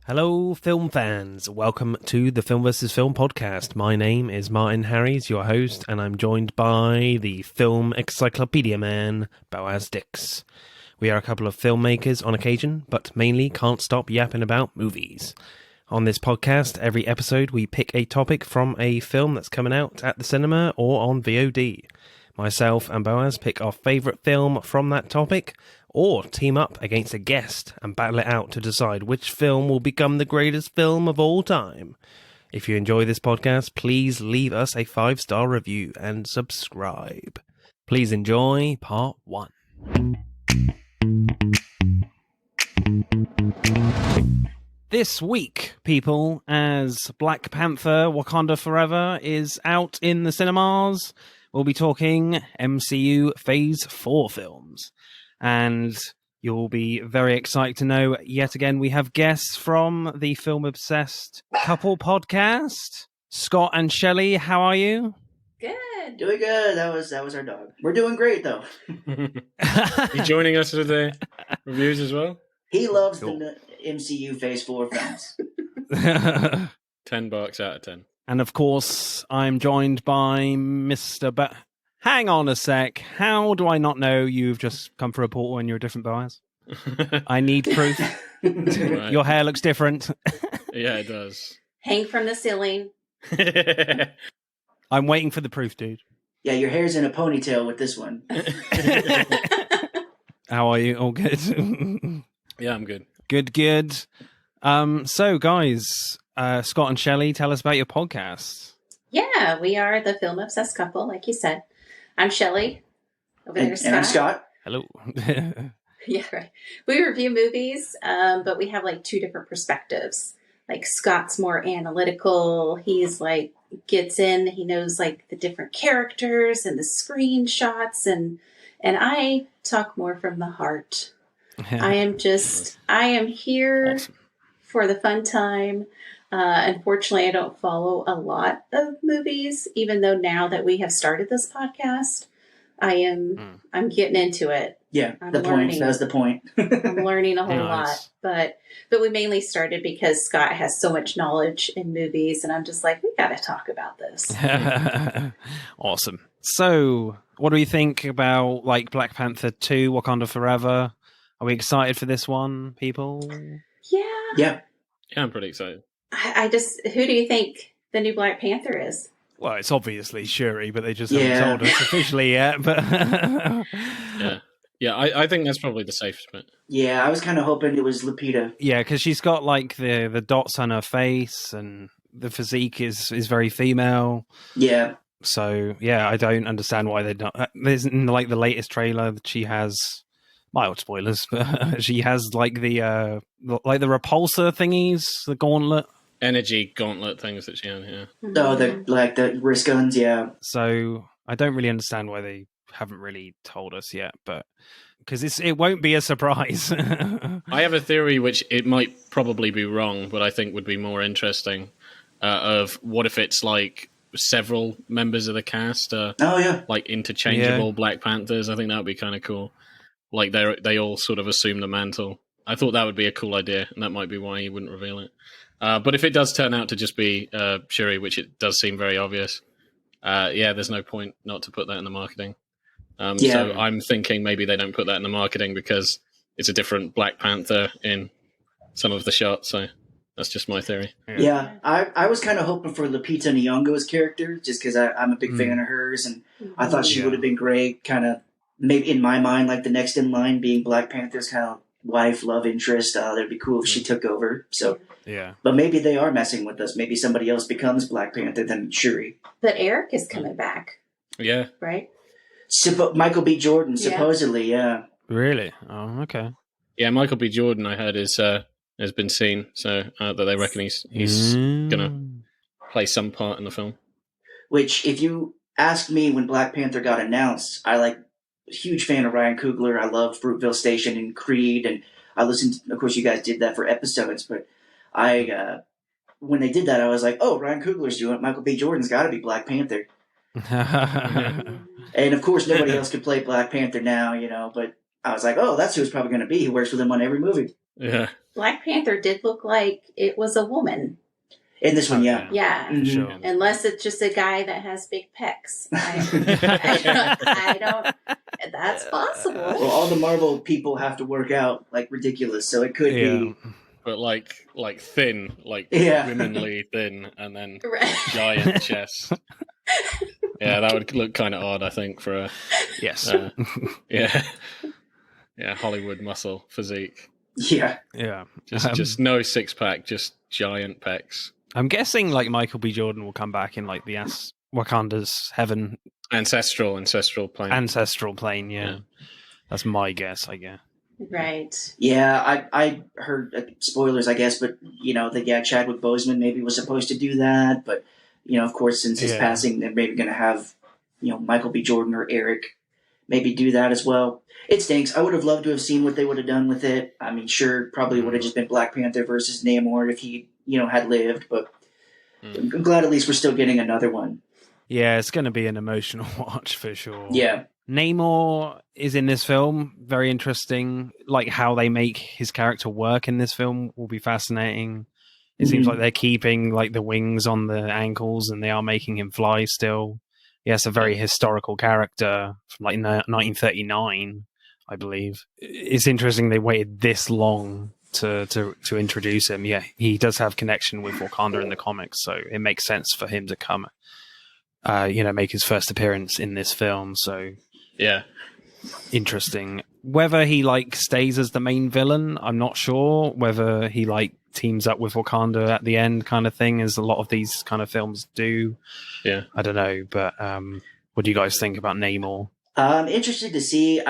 Hello, film fans. Welcome to the Film vs. Film podcast. My name is Martin Harries, your host, and I'm joined by the film encyclopedia man, Boaz Dix. We are a couple of filmmakers on occasion, but mainly can't stop yapping about movies. On this podcast, every episode we pick a topic from a film that's coming out at the cinema or on VOD. Myself and Boaz pick our favourite film from that topic, or team up against a guest and battle it out to decide which film will become the greatest film of all time. If you enjoy this podcast, please leave us a 5-star review and subscribe. Please enjoy part 1. This week, people, as Black Panther Wakanda Forever is out in the cinemas, we'll be talking MCU Phase 4 films. And you'll be very excited to know, yet again, we have guests from the Film Obsessed Couple podcast. Scott and Shelley, how are you? Good. Doing good. That was our dog. We're doing great, though. You joining us for the reviews as well? He loves the MCU Phase 4 films. $10 out of 10. And of course, I'm joined by Mr. Hang on a sec. How do I not know you've just come through a portal and you're a different Boaz? I need proof. Right. Your hair looks different. Yeah, it does. Hang from the ceiling. I'm waiting for the proof, dude. Yeah, your hair's in a ponytail with this one. How are you? All good? Yeah, I'm good. Good. So, guys, Scott and Shelley, tell us about your podcast. Yeah, we are the Film Obsessed Couple, like you said. I'm Shelley. Over there, Scott. And I'm Scott. Hello. Yeah, right. We review movies, but we have like two different perspectives. Like Scott's more analytical. He's like gets in. He knows like the different characters and the screenshots, and I talk more from the heart. I am here for the fun time. Unfortunately, I don't follow a lot of movies, even though now that we have started this podcast, I'm getting into it. Yeah, that was the point. I'm learning a whole Nice. lot, but we mainly started because Scott has so much knowledge in movies, and I'm just like, we got to talk about this. Awesome. So, what do we think about like Black Panther 2, Wakanda Forever? Are we excited for this one, people? Yeah. Yeah. Yeah, I'm pretty excited. I just, who do you think the new Black Panther is? Well, it's obviously Shuri, but they just Yeah. haven't told us officially yet. But Yeah, I think that's probably the safest bet. Yeah, I was kind of hoping it was Lupita. yeah, because she's got like the dots on her face, and the physique is very female. Yeah. So yeah, I don't understand why they're not. There's in like the latest trailer that she has mild spoilers, but she has like the repulsor thingies, the gauntlet. Energy gauntlet things that she had here. Oh, the wrist guns, yeah. So I don't really understand why they haven't really told us yet, but because it won't be a surprise. I have a theory, which it might probably be wrong, but I think would be more interesting, of what if it's like several members of the cast are Oh, yeah. like interchangeable Yeah. Black Panthers. I think that would be kind of cool. Like they all sort of assume the mantle. I thought that would be a cool idea, and that might be why he wouldn't reveal it. But if it does turn out to just be Shuri, which it does seem very obvious, there's no point not to put that in the marketing. Yeah. So I'm thinking maybe they don't put that in the marketing because it's a different Black Panther in some of the shots. So that's just my theory. Yeah, I was kind of hoping for Lupita Nyong'o's character, just because I'm a big fan of hers, and I thought she would have been great, kind of, maybe in my mind, like the next in line being Black Panther's kind of wife, love interest. That'd be cool if she took over. So, Yeah. but maybe they are messing with us. Maybe somebody else becomes Black Panther than Shuri. But Eric is coming back, Yeah. right? Michael B. Jordan, Yeah. supposedly, yeah. Really? Oh, okay. Yeah, Michael B. Jordan, I heard, has been seen, so that they reckon he's gonna play some part in the film. Which, if you asked me when Black Panther got announced, huge fan of Ryan Coogler. I love Fruitville Station and Creed, and I listened. Of course, you guys did that for episodes, but when they did that, I was like, "Oh, Ryan Coogler's doing it. Michael B. Jordan's got to be Black Panther." And of course, nobody else could play Black Panther now, but I was like, oh, that's who it's probably going to be. He works with him on every movie. Yeah. Black Panther did look like it was a woman. In this one, yeah. Yeah. Mhm. Sure. Unless it's just a guy that has big pecs. I don't. That's possible. Well, all the Marvel people have to work out like ridiculous, so it could be. But like thin, like Yeah. womanly thin, and then Right. giant chest. Yeah, that would look kind of odd, I think, for a Yes. yeah Hollywood muscle physique. Yeah. Yeah. Just no six pack, just giant pecs. I'm guessing like Michael B. Jordan will come back in like the Wakanda's heaven Ancestral plane. ancestral plane. Yeah. Yeah. That's my guess, I guess. Right. Yeah, I heard spoilers, I guess, but Chadwick Boseman maybe was supposed to do that, but of course, since his passing, they're maybe going to have Michael B. Jordan or Eric maybe do that as well. It stinks. I would have loved to have seen what they would have done with it. I mean, sure, probably would have just been Black Panther versus Namor if he had lived, but I'm glad at least we're still getting another one. Yeah, it's going to be an emotional watch for sure. Yeah. Namor is in this film. Very interesting. Like how they make his character work in this film will be fascinating. It seems like they're keeping like the wings on the ankles and they are making him fly still. Yes, a very historical character from like 1939, I believe. It's interesting they waited this long to introduce him. Yeah, he does have connection with Wakanda in the comics, so it makes sense for him to come, make his first appearance in this film. So yeah, interesting. Whether he like stays as the main villain, I'm not sure. Whether he like teams up with Wakanda at the end, kind of thing, as a lot of these kind of films do. Yeah, I don't know, but what do you guys think about Namor? I'm interested to see.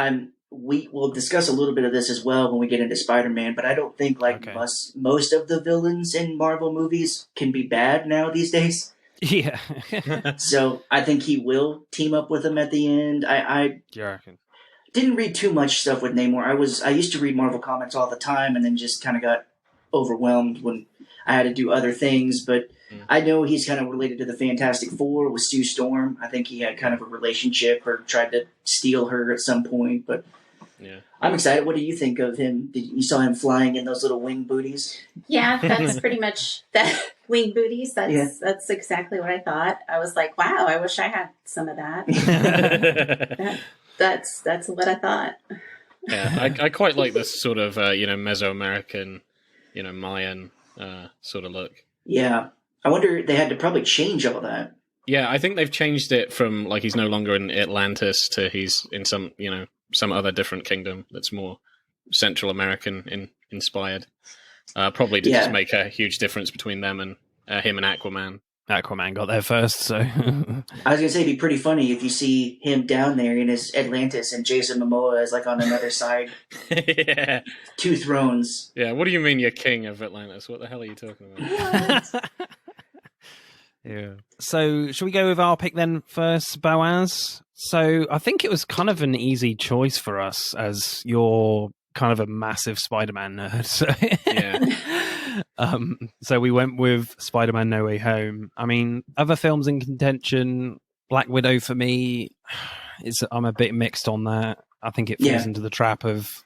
We will discuss a little bit of this as well when we get into Spider-Man, but I don't think most of the villains in Marvel movies can be bad now these days. Yeah. So I think he will team up with him at the end. I didn't read too much stuff with Namor. I used to read Marvel comics all the time and then just kind of got overwhelmed when I had to do other things, but I know he's kind of related to the Fantastic Four with Sue Storm. I think he had kind of a relationship or tried to steal her at some point, but yeah, I'm excited. What do you think of him? You saw him flying in those little wing booties? Yeah, that's pretty much that. Wing booties. That's exactly what I thought. I was like, wow, I wish I had some of that. That's what I thought. Yeah, I quite like this sort of Mesoamerican, Mayan sort of look. Yeah, I wonder they had to probably change all that. Yeah, I think they've changed it from like he's no longer in Atlantis to he's in some other different kingdom that's more Central American inspired. Probably to just make a huge difference between them and him and Aquaman. Aquaman got there first, so... I was going to say it'd be pretty funny if you see him down there in his Atlantis and Jason Momoa is like on another side. Yeah. Two thrones. Yeah, what do you mean you're king of Atlantis? What the hell are you talking about? Yeah. So, should we go with our pick then first, Boaz? So, I think it was kind of an easy choice for us as you're kind of a massive Spider-Man nerd. So, yeah. So we went with Spider-Man No Way Home. I mean, other films in contention, Black Widow for me, I'm a bit mixed on that. I think it falls into the trap of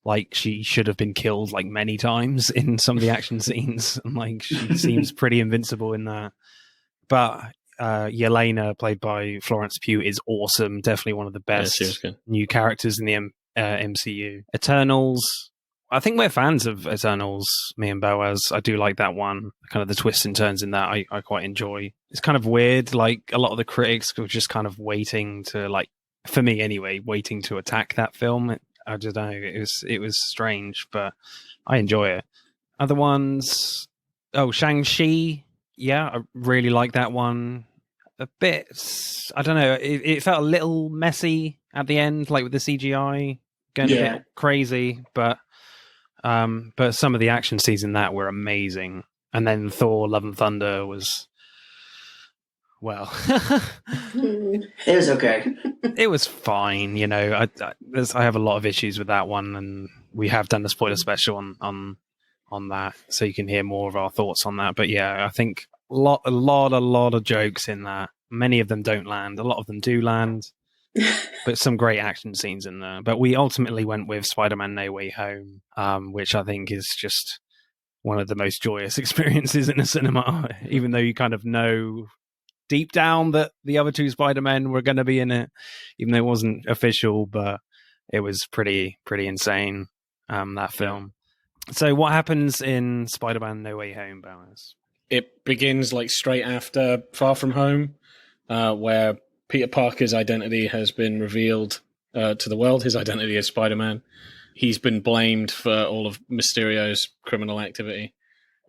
like she should have been killed like many times in some of the action scenes. And like she seems pretty invincible in that. But Yelena, played by Florence Pugh, is awesome. Definitely one of the best new characters in the MCU. Eternals. I think we're fans of Eternals, me and Boaz. I do like that one. Kind of the twists and turns in that I quite enjoy. It's kind of weird. Like a lot of the critics were just kind of waiting to, like, for me anyway, waiting to attack that film. I don't know. It was strange, but I enjoy it. Other ones. Oh, Shang-Chi. Yeah, I really like that one. A bit, I don't know. It felt a little messy at the end, like with the CGI going a bit crazy, but some of the action scenes in that were amazing. And then Thor: Love and Thunder was, well, it was okay. It was fine. I have a lot of issues with that one, and we have done the spoiler special on that, so you can hear more of our thoughts on that. But yeah, I think a lot of jokes in that. Many of them don't land. A lot of them do land. but some great action scenes in there. But we ultimately went with Spider-Man No Way Home, which I think is just one of the most joyous experiences in a cinema, even though you kind of know deep down that the other two Spider-Men were going to be in it, even though it wasn't official, but it was pretty insane, that film. So what happens in Spider-Man No Way Home, Bowers? It begins like straight after Far From Home, where Peter Parker's identity has been revealed to the world. His identity as Spider-Man. He's been blamed for all of Mysterio's criminal activity.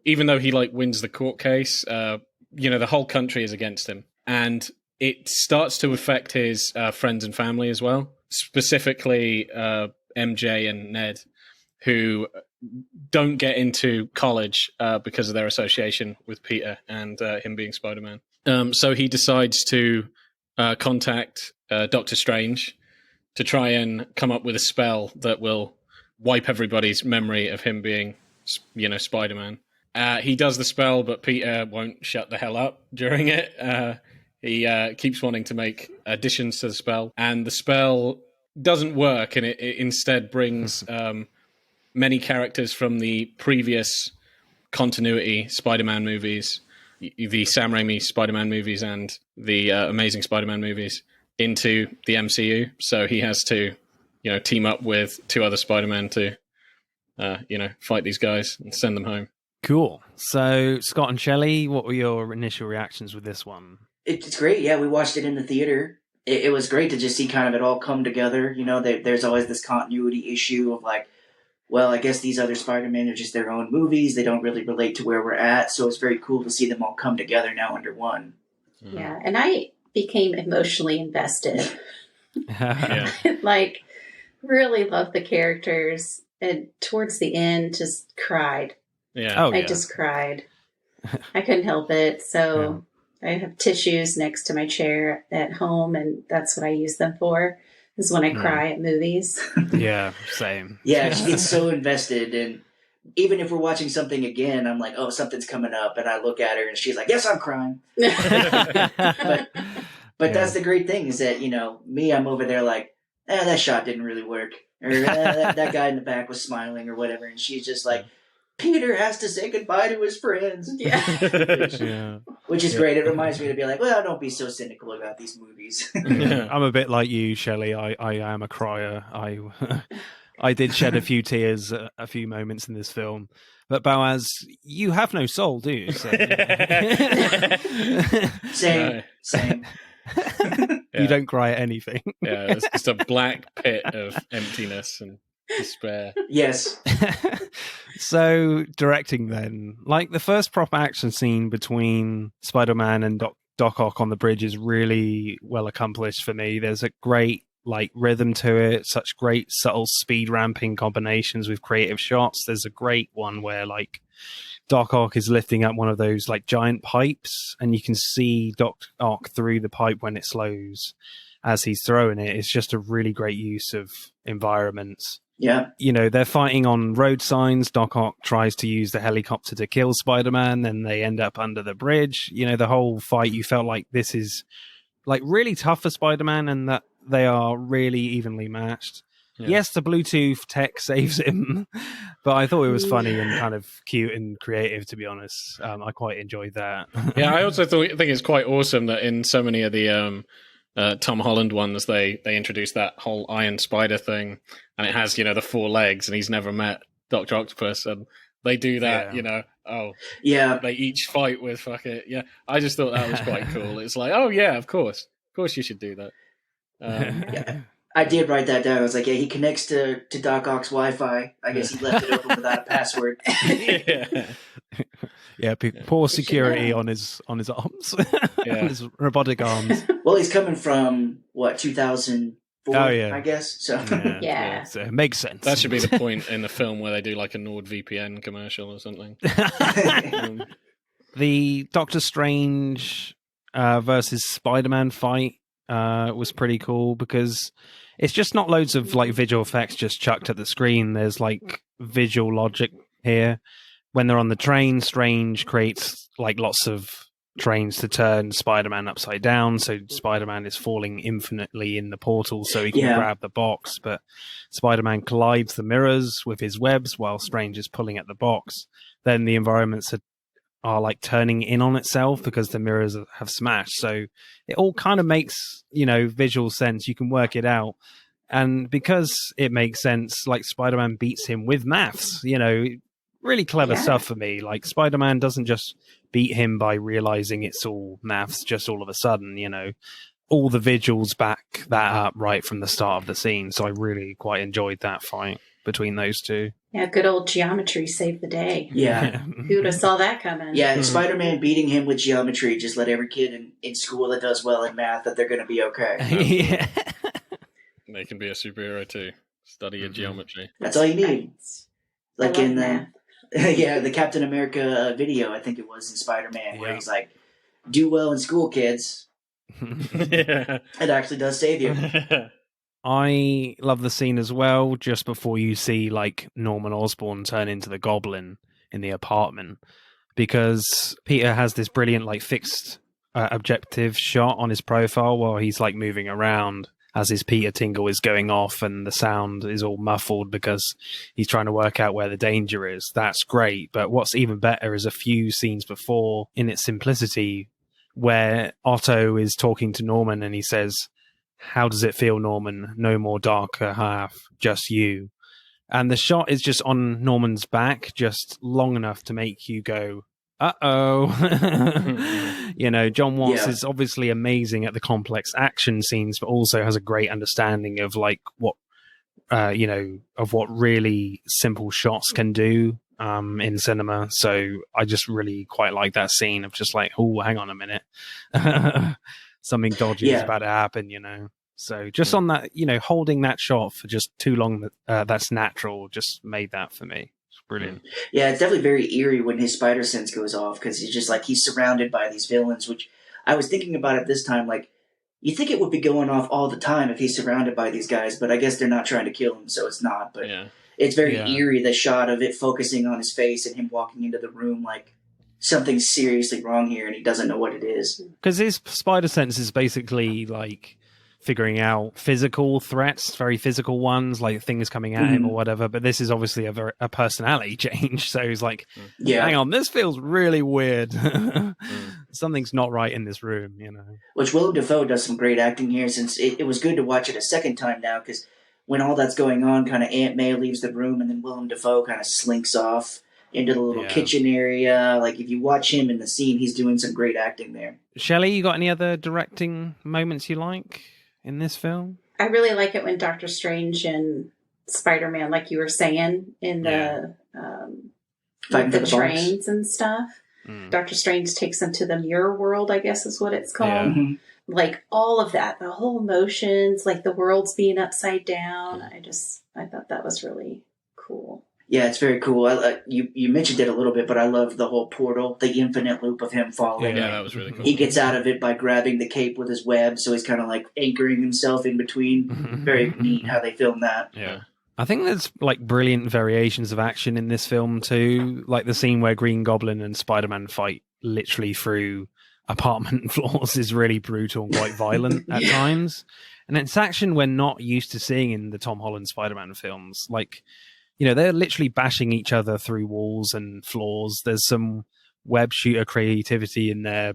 Even though he like wins the court case, the whole country is against him. And it starts to affect his friends and family as well. Specifically, MJ and Ned, who don't get into college because of their association with Peter and him being Spider-Man. So he decides to contact Doctor Strange to try and come up with a spell that will wipe everybody's memory of him being, Spider-Man. He does the spell, but Peter won't shut the hell up during it. He keeps wanting to make additions to the spell, and the spell doesn't work, and it instead brings many characters from the previous continuity Spider-Man movies, the Sam Raimi Spider-Man movies and the Amazing Spider-Man movies, into the MCU. So he has to, team up with two other Spider-Men to, fight these guys and send them home. Cool. So, Scott and Shelley, what were your initial reactions with this one? It's great. Yeah, we watched it in the theater. It was great to just see kind of it all come together. There's always this continuity issue of like, well, I guess these other Spider-Men are just their own movies. They don't really relate to where we're at. So it's very cool to see them all come together now under one. Yeah, and I became emotionally invested. Yeah. Like, really loved the characters. And towards the end, just cried. Yeah. Oh, I just cried. I couldn't help it. So I have tissues next to my chair at home, and that's what I use them for, is when I cry at movies. Yeah, same. Yeah, she gets so invested, and even if we're watching something again, I'm like, oh, something's coming up, and I look at her, and she's like, yes, I'm crying. But that's the great thing, is that, me, I'm over there like, that shot didn't really work, or that guy in the back was smiling, or whatever, and she's just like, Peter has to say goodbye to his friends. Yeah. Which is great. It reminds me to be like, well, don't be so cynical about these movies. I'm a bit like you, Shelley. I am a crier. I did shed a few tears at a few moments in this film. But Boaz, you have no soul, do you? So, Same. You don't cry at anything. Yeah, it's just a black pit of emptiness and despair. Yes. So, directing then, like the first proper action scene between Spider-Man and Doc Ock on the bridge is really well accomplished for me. There's a great rhythm to it, such great subtle speed ramping combinations with creative shots. There's a great one where Doc Ock is lifting up one of those giant pipes, and you can see Doc Ock through the pipe when it slows as he's throwing it. It's just a really great use of environments. Yeah. They're fighting on road signs. Doc Ock tries to use the helicopter to kill Spider-Man, and they end up under the bridge. The whole fight, you felt like this is really tough for Spider-Man, and that they are really evenly matched. Yeah. Yes, the Bluetooth tech saves him, but I thought it was funny and kind of cute and creative, to be honest. I quite enjoyed that. Yeah, I also think it's quite awesome that in so many of the Tom Holland ones, they introduced that whole Iron Spider thing, and it has, the 4 legs, and he's never met Dr. Octopus, and they do that, they each fight with yeah. I just thought that was quite cool. It's like, oh yeah, of course you should do that. Yeah. I did write that down. I was like, yeah, he connects to Doc Ock's Wi-Fi. I guess he left it open without a password. Yeah, poor security on his arms, on his robotic arms. Well, he's coming from 2004, I guess. So yeah. So it makes sense. That should be the point in the film where they do a NordVPN commercial or something. The Doctor Strange versus Spider-Man fight was pretty cool, because it's just not loads of visual effects just chucked at the screen. There's visual logic here. When they're on the train, Strange creates lots of trains to turn Spider-Man upside down, so Spider-Man is falling infinitely in the portal so he can grab the box, but Spider-Man collides the mirrors with his webs while Strange is pulling at the box. Then the environments are like turning in on itself because the mirrors have smashed, so it all kind of makes, visual sense. You can work it out. And because it makes sense, like Spider-Man beats him with maths, really clever stuff for me. Like Spider-Man doesn't just beat him by realizing it's all maths just all of a sudden, all the visuals back that up right from the start of the scene. So I really quite enjoyed that fight between those two. Yeah, good old geometry saved the day. Yeah. Who would have saw that coming? Yeah, Spider-Man beating him with geometry just let every kid in school that does well in math that they're going to be okay. Yeah. They can be a superhero too. Study your geometry. That's all you need. Like in math. the Captain America video, I think it was in Spider-Man, where he's like, do well in school, kids. Yeah. It actually does save you. I love the scene as well, just before you see like Norman Osborn turn into the Goblin in the apartment, because Peter has this brilliant like fixed objective shot on his profile while he's like moving around as his Peter tingle is going off and the sound is all muffled because he's trying to work out where the danger is. That's great. But what's even better is a few scenes before, in its simplicity, where Otto is talking to Norman and he says, "How does it feel, Norman? No more darker half, just you." And the shot is just on Norman's back, just long enough to make you go, uh-oh. John Watts is obviously amazing at the complex action scenes, but also has a great understanding of like what, of what really simple shots can do in cinema. So I just really quite like that scene of just like, oh, hang on a minute. Something dodgy is about to happen, So just on that, holding that shot for just too long, that's natural, just made that for me. It's brilliant. Yeah, it's definitely very eerie when his spider sense goes off because he's just like, he's surrounded by these villains, which I was thinking about at this time, like, you think it would be going off all the time if he's surrounded by these guys, but I guess they're not trying to kill him, so it's not. But it's very eerie, the shot of it focusing on his face and him walking into the room like something's seriously wrong here and he doesn't know what it is. Because his spider sense is basically like figuring out physical threats, very physical ones, like things coming at him or whatever. But this is obviously a personality change. So he's like, hang on, this feels really weird. Something's not right in this room, Which Willem Dafoe does some great acting here, since it was good to watch it a second time now, because when all that's going on, kind of Aunt May leaves the room and then Willem Dafoe kind of slinks off into the little kitchen area. Like, if you watch him in the scene, he's doing some great acting there. Shelley, you got any other directing moments you like in this film? I really like it when Doctor Strange and Spider-Man, like you were saying, in the trains and stuff. Doctor Strange takes them to the mirror world, I guess is what it's called. Mm-hmm. Like all of that, the whole motions, like the world's being upside down. I thought that was really cool. Yeah, it's very cool. You mentioned it a little bit, but I love the whole portal, the infinite loop of him falling. Yeah, that was really cool. He gets out of it by grabbing the cape with his web, so he's kind of like anchoring himself in between. Very neat how they filmed that. Yeah. I think there's like brilliant variations of action in this film too, like the scene where Green Goblin and Spider-Man fight literally through apartment floors is really brutal and quite violent at times. And it's action we're not used to seeing in the Tom Holland Spider-Man films. Like, they're literally bashing each other through walls and floors. There's some web shooter creativity in there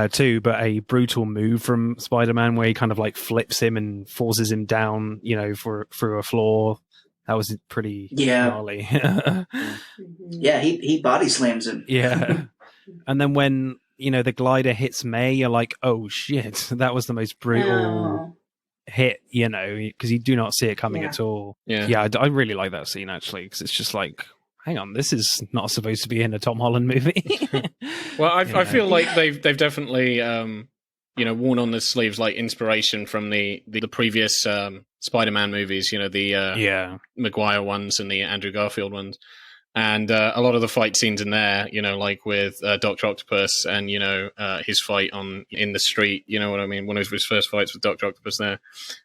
too, but a brutal move from Spider-Man where he kind of like flips him and forces him down, through a floor. That was pretty gnarly. Yeah, he body slams him. Yeah. And then when, the glider hits May, you're like, oh shit, that was the most brutal hit, because you do not see it coming at all. Yeah, I really like that scene actually, because it's just like, hang on, this is not supposed to be in a Tom Holland movie. Well, I feel like they've definitely worn on their sleeves like inspiration from the previous Spider-Man movies, the Maguire ones and the Andrew Garfield ones. And a lot of the fight scenes in there, like with Dr. Octopus and, his fight in the street, you know what I mean? One of his first fights with Dr. Octopus there.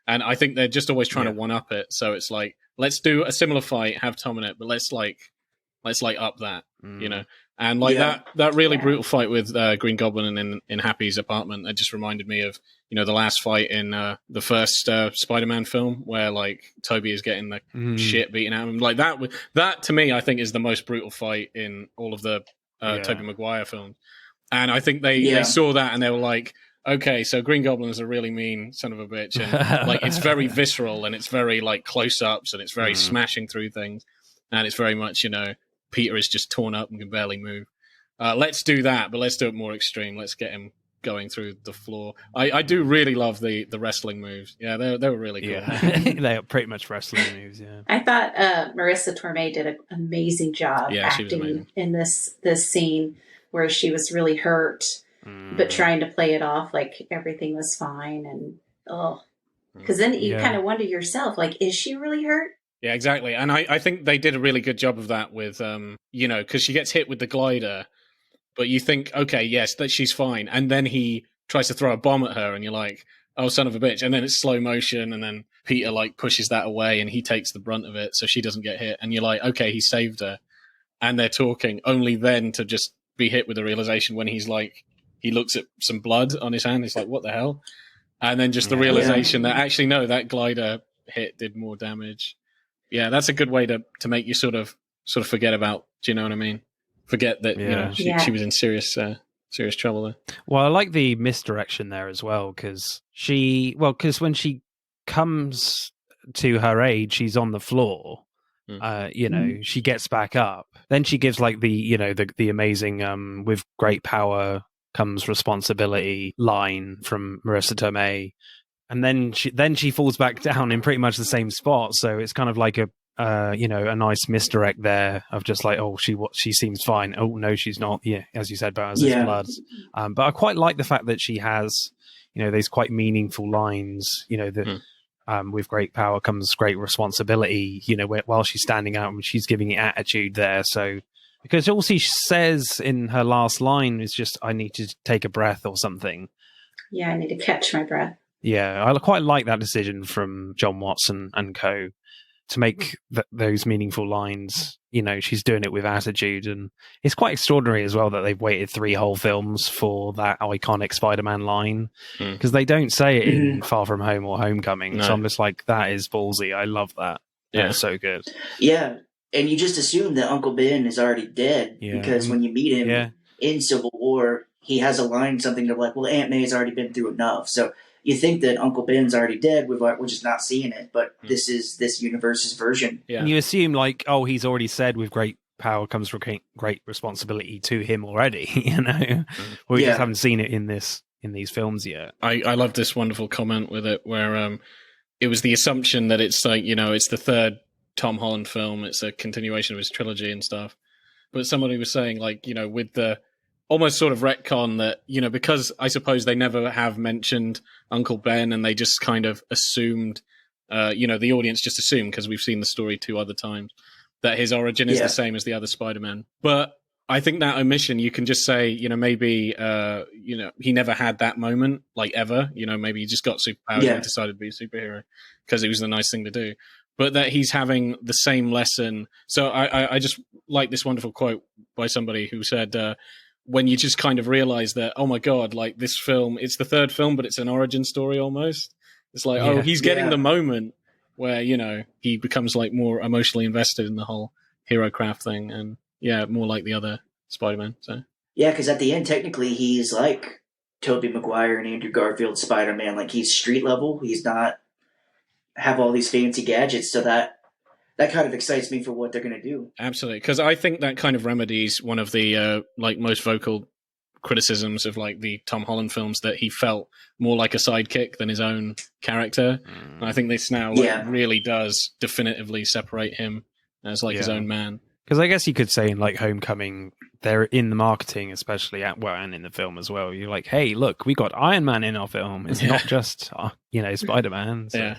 And I think they're just always trying to one-up it. So it's like, let's do a similar fight, have Tom in it, but let's up that, And like Yeah. that really Yeah. brutal fight with Green Goblin in Happy's apartment, that just reminded me of, you know, the last fight in the first Spider-Man film, where like Toby is getting the shit beaten out of him. Like that to me, I think is the most brutal fight in all of the Tobey Maguire films. And I think they saw that and they were like, okay, so Green Goblin is a really mean son of a bitch, and like it's very visceral and it's very like close-ups and it's very smashing through things, and it's very much, you know, Peter is just torn up and can barely move. Let's do that, but let's do it more extreme. Let's get him going through the floor. I do really love the wrestling moves. Yeah, they were really cool. Yeah, they are pretty much wrestling moves. Yeah, I thought Marissa Tomei did an amazing job acting in this scene where she was really hurt, but trying to play it off like everything was fine. And because then you kind of wonder yourself, like, is she really hurt? Yeah, exactly. And I think they did a really good job of that with, you know, because she gets hit with the glider, but you think, okay, yes, that she's fine. And then he tries to throw a bomb at her and you're like, oh, son of a bitch. And then it's slow motion and then Peter like pushes that away and he takes the brunt of it so she doesn't get hit. And you're like, okay, he saved her. And they're talking, only then to just be hit with the realization when he's like, he looks at some blood on his hand. He's like, what the hell? And then just the realization that actually, no, that glider hit did more damage. Yeah, that's a good way to make you sort of forget about, do you know what I mean? Forget that, you know, she was in serious trouble there. Well, I like the misdirection there as well, because when she comes to her aid, she's on the floor. You know, she gets back up. Then she gives like the, you know, the amazing with great power comes responsibility line from Marissa Tomei. And then she falls back down in pretty much the same spot. So it's kind of like a you know, a nice misdirect there of just like, oh, she seems fine. Oh no, she's not. Yeah, as you said, but there's blood. But I quite like the fact that she has, you know, these quite meaningful lines. You know, that with great power comes great responsibility. You know, while she's standing out and she's giving it attitude there. So because all she says in her last line is just, "I need to take a breath" or something. Yeah, I need to catch my breath. Yeah, I quite like that decision from John Watson and co. to make those meaningful lines. You know, she's doing it with attitude, and it's quite extraordinary as well that they've waited 3 whole films for that iconic Spider-Man line, because they don't say it in Far From Home or Homecoming. No. So I'm just like, that is ballsy. I love that. Yeah, that's so good. Yeah, and you just assume that Uncle Ben is already dead because when you meet him in Civil War, he has a line, something to like, well, Aunt May's already been through enough, so. You think that Uncle Ben's already dead, we're just not seeing it, but this is this universe's version. Yeah. And you assume like, oh, he's already said with great power comes great responsibility to him already, you know? We just haven't seen it in these films yet. I love this wonderful comment with it where it was the assumption that it's like, you know, it's the third Tom Holland film, it's a continuation of his trilogy and stuff. But somebody was saying, like, you know, with the almost sort of retcon that, you know, because I suppose they never have mentioned Uncle Ben and they just kind of assumed, you know, the audience just assumed, because we've seen the story 2 other times, that his origin is the same as the other Spider-Man. But I think that omission, you can just say, you know, maybe, you know, he never had that moment, like ever. You know, maybe he just got superpowers and decided to be a superhero because it was the nice thing to do. But that he's having the same lesson. So I just like this wonderful quote by somebody who said, when you just kind of realize that, oh my God, like this film, it's the third film, but it's an origin story almost. It's like, oh, he's getting the moment where, you know, he becomes like more emotionally invested in the whole hero craft thing. And more like the other Spider-Man. So yeah, because at the end, technically, he's like Tobey Maguire and Andrew Garfield's Spider-Man. Like, he's street level. He's not have all these fancy gadgets. So that kind of excites me for what they're going to do. Absolutely, because I think that kind of remedies one of the like most vocal criticisms of like the Tom Holland films, that he felt more like a sidekick than his own character. And I think this now really does definitively separate him as like his own man. Because I guess you could say in like Homecoming, they're in the marketing, especially and in the film as well. You're like, hey, look, we got Iron Man in our film. It's not just you know, Spider-Man. So. Yeah.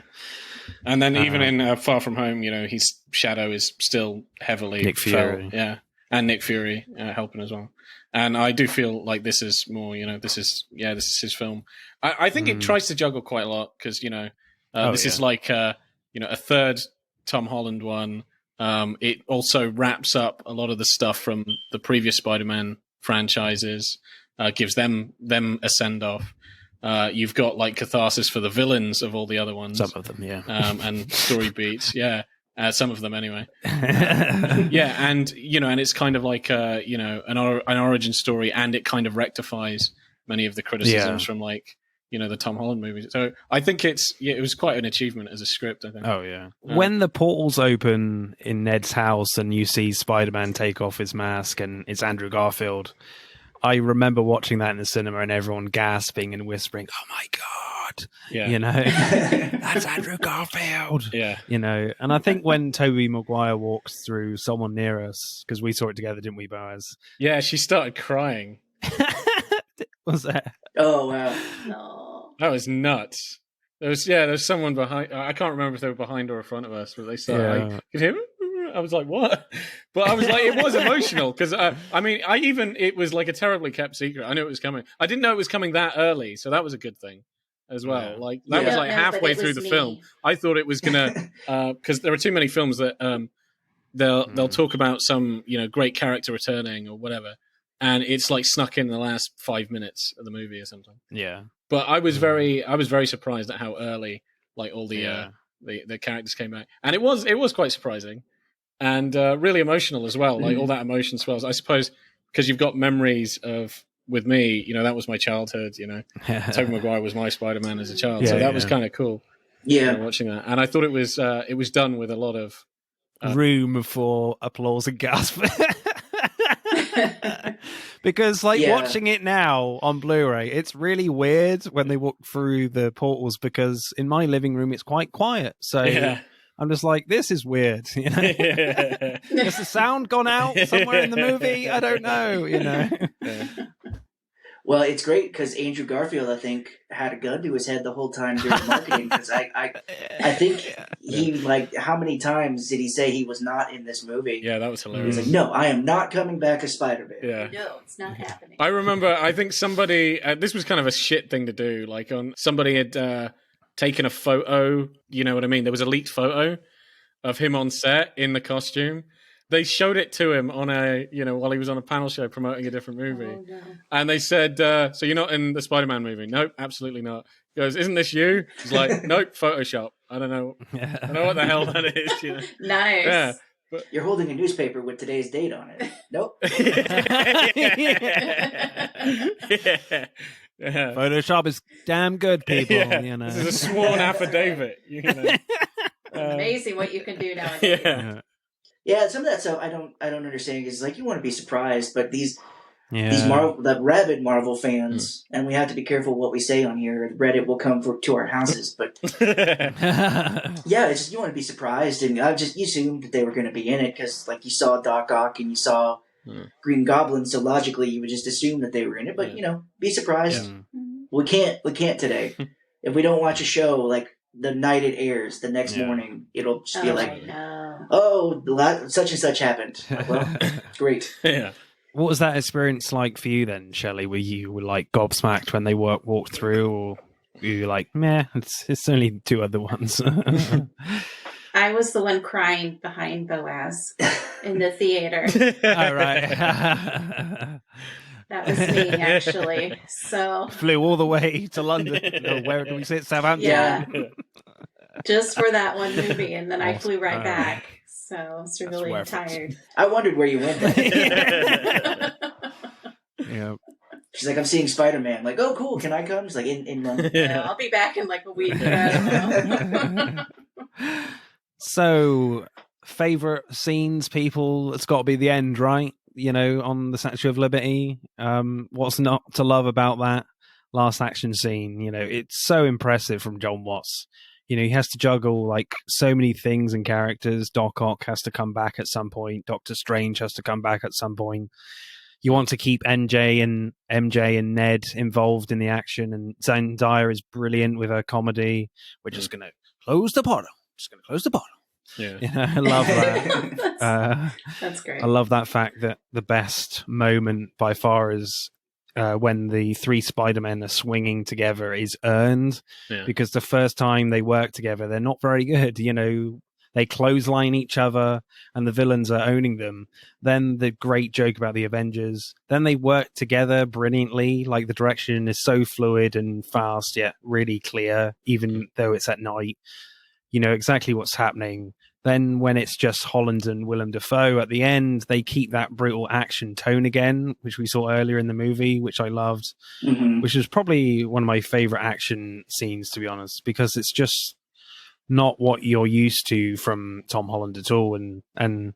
And then even in Far From Home, you know, his shadow is still heavily Nick Fury. Felt, and Nick Fury helping as well. And I do feel like this is more, you know, this is his film. I think it tries to juggle quite a lot because, you know, this is like, you know, a third Tom Holland one, It also wraps up a lot of the stuff from the previous Spider-Man franchises, gives them a send-off. You've got like catharsis for the villains of all the other ones. Some of them, yeah. And story beats, yeah. Some of them anyway. Yeah, and and it's kind of like an origin story, and it kind of rectifies many of the criticisms from like the Tom Holland movies. So I think it was quite an achievement as a script, I think. Oh yeah. When the portals open in Ned's house and you see Spider-Man take off his mask and it's Andrew Garfield, I remember watching that in the cinema and everyone gasping and whispering, "Oh my god!" Yeah. That's Andrew Garfield. Yeah. And I think when Tobey Maguire walks through someone near us, because we saw it together, didn't we, Boaz? Yeah, she started crying. Was that? Oh wow! No. That was nuts. There's someone behind. I can't remember if they were behind or in front of us, but they started. Yeah. Could hear. I was like, what? But I was like, it was emotional because it was like a terribly kept secret. I knew it was coming. I didn't know it was coming that early, so that was a good thing as well. Yeah. Like that was like halfway through the film. I thought it was gonna because there are too many films that they'll talk about some great character returning or whatever, and it's like snuck in the last 5 minutes of the movie or something. Yeah. But I was very surprised at how early like all the characters came back, and it was quite surprising. And really emotional as well. Like all that emotion swells. I suppose because you've got memories with me. That was my childhood. Tobey Maguire was my Spider-Man as a child, so that was kind of cool. Yeah, watching that, and I thought it was done with a lot of room for applause and gasp. Because watching it now on Blu-ray, it's really weird when they walk through the portals. Because in my living room, it's quite quiet. So. Yeah. I'm just like, this is weird. Has the sound gone out somewhere in the movie? I don't know. Yeah. Well, it's great because Andrew Garfield, I think, had a gun to his head the whole time during the marketing. Because I think he how many times did he say he was not in this movie? Yeah, that was hilarious. He's like, no, I am not coming back as Spider-Man. Yeah. No, it's not happening. I remember. I think somebody. This was kind of a shit thing to do. Like somebody had. Taken a photo, you know what I mean? There was a leaked photo of him on set in the costume. They showed it to him on while he was on a panel show promoting a different movie. Oh, no. And they said, so you're not in the Spider-Man movie? Nope, absolutely not. He goes, isn't this you? He's like, nope, Photoshop. I don't know what the hell that is. Nice. Yeah. But you're holding a newspaper with today's date on it. Nope. Yeah. Yeah. Photoshop is damn good, people. This is a sworn affidavit. Amazing what you can do nowadays. Yeah, some of that stuff I don't understand because you want to be surprised, but these the rabid Marvel fans, and we have to be careful what we say on here. Reddit will come to our houses, but yeah, it's just you want to be surprised, and I just assumed that they were going to be in it because you saw Doc Ock and you saw. Green Goblin, so logically you would just assume that they were in it, but be surprised. We can't today. If we don't watch a show the night it airs, the next morning it'll just be such and such happened. Well, great. Yeah. What was that experience like for you then, Shelley? Were you gobsmacked when they walked through, or were you like, meh, it's only two other ones? I was the one crying behind Boaz in the theater. All right. That was me, actually. So flew all the way to London. Or where do we sit? Southampton. Yeah. Just for that one movie, and then I flew right back. So I was really tired. I wondered where you went. Yeah. She's like, I'm seeing Spider-Man. Like, oh, cool. Can I come? She's like, in London. No, I'll be back in a week. I don't know. So, favorite scenes, people? It's got to be the end, right? On the Statue of Liberty. What's not to love about that last action scene? It's so impressive from John Watts. He has to juggle so many things and characters. Doc Ock has to come back at some point. Doctor Strange has to come back at some point. You want to keep MJ and Ned involved in the action, and Zendaya is brilliant with her comedy. We're just going to close the portal. Yeah. I love that. That's great. I love that fact that the best moment by far is when the three Spider-Men are swinging together is earned, because the first time they work together, they're not very good. They're they clothesline each other, and the villains are owning them. Then the great joke about the Avengers. Then they work together brilliantly. Like the direction is so fluid and fast, yet really clear, even though it's at night. You know exactly what's happening. Then when it's just Holland and Willem Dafoe at the end, they keep that brutal action tone again, which we saw earlier in the movie, which I loved, which is probably one of my favorite action scenes, to be honest, because it's just not what you're used to from Tom Holland at all. And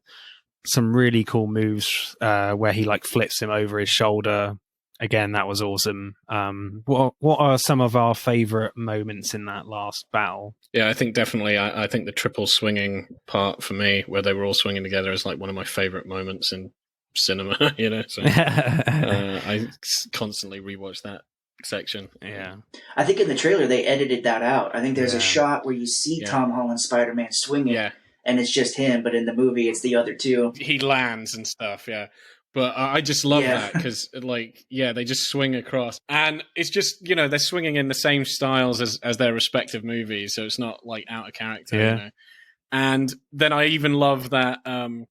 some really cool moves where he like flips him over his shoulder. Again, that was awesome. What are some of our favorite moments in that last battle? Yeah, I think definitely. I think the triple swinging part for me, where they were all swinging together, is like one of my favorite moments in cinema. You know, so I constantly rewatch that section. Yeah, I think in the trailer they edited that out. I think there's a shot where you see Tom Holland Spider-Man swinging, and it's just him. But in the movie, it's the other two. He lands and stuff. Yeah. But I just love that because, like, they just swing across. And it's just, you know, they're swinging in the same styles as their respective movies. So it's not, like, out of character, you know. And then I even love that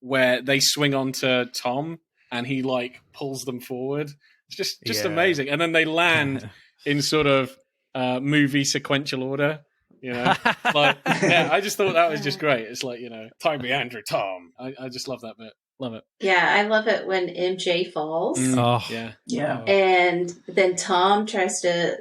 where they swing onto Tom and he, like, pulls them forward. It's just amazing. And then they land in sort of movie sequential order. You know, like, I just thought that was just great. It's like, you know, time be Andrew, Tom. I just love that bit. Love it. Yeah, I love it when MJ falls. Oh, yeah. And then Tom tries to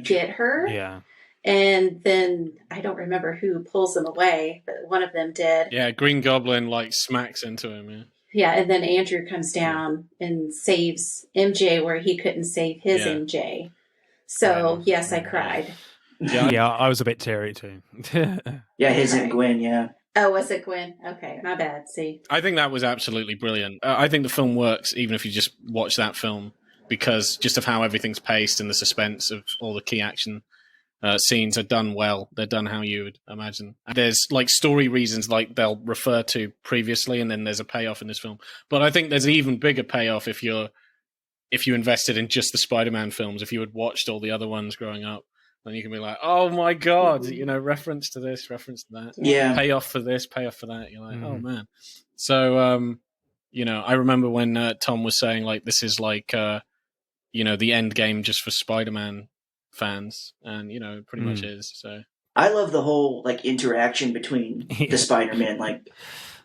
get her. Yeah. And then I don't remember who pulls them away, but one of them did. Yeah, Green Goblin like smacks into him. Yeah. Yeah, and then Andrew comes down and saves MJ where he couldn't save his MJ. So yes, I cried. Yeah, I was a bit teary too. His and Gwen. Oh, was it Gwen? Okay, my bad. See, I think that was absolutely brilliant. I think the film works even if you just watch that film because just of how everything's paced and the suspense of all the key action scenes are done well. They're done how you would imagine. And there's like story reasons like they'll refer to previously, and then there's a payoff in this film. But I think there's an even bigger payoff if you invested in just the Spider-Man films. If you had watched all the other ones growing up. Then you can be like, oh my God, you know, reference to this, reference to that. Yeah. Payoff for this, payoff for that. You're like, oh man. So, you know, I remember when Tom was saying, like, this is like, you know, the end game just for Spider-Man fans. And, you know, it pretty much is. So I love the whole, like, interaction between the Spider-Man. Like,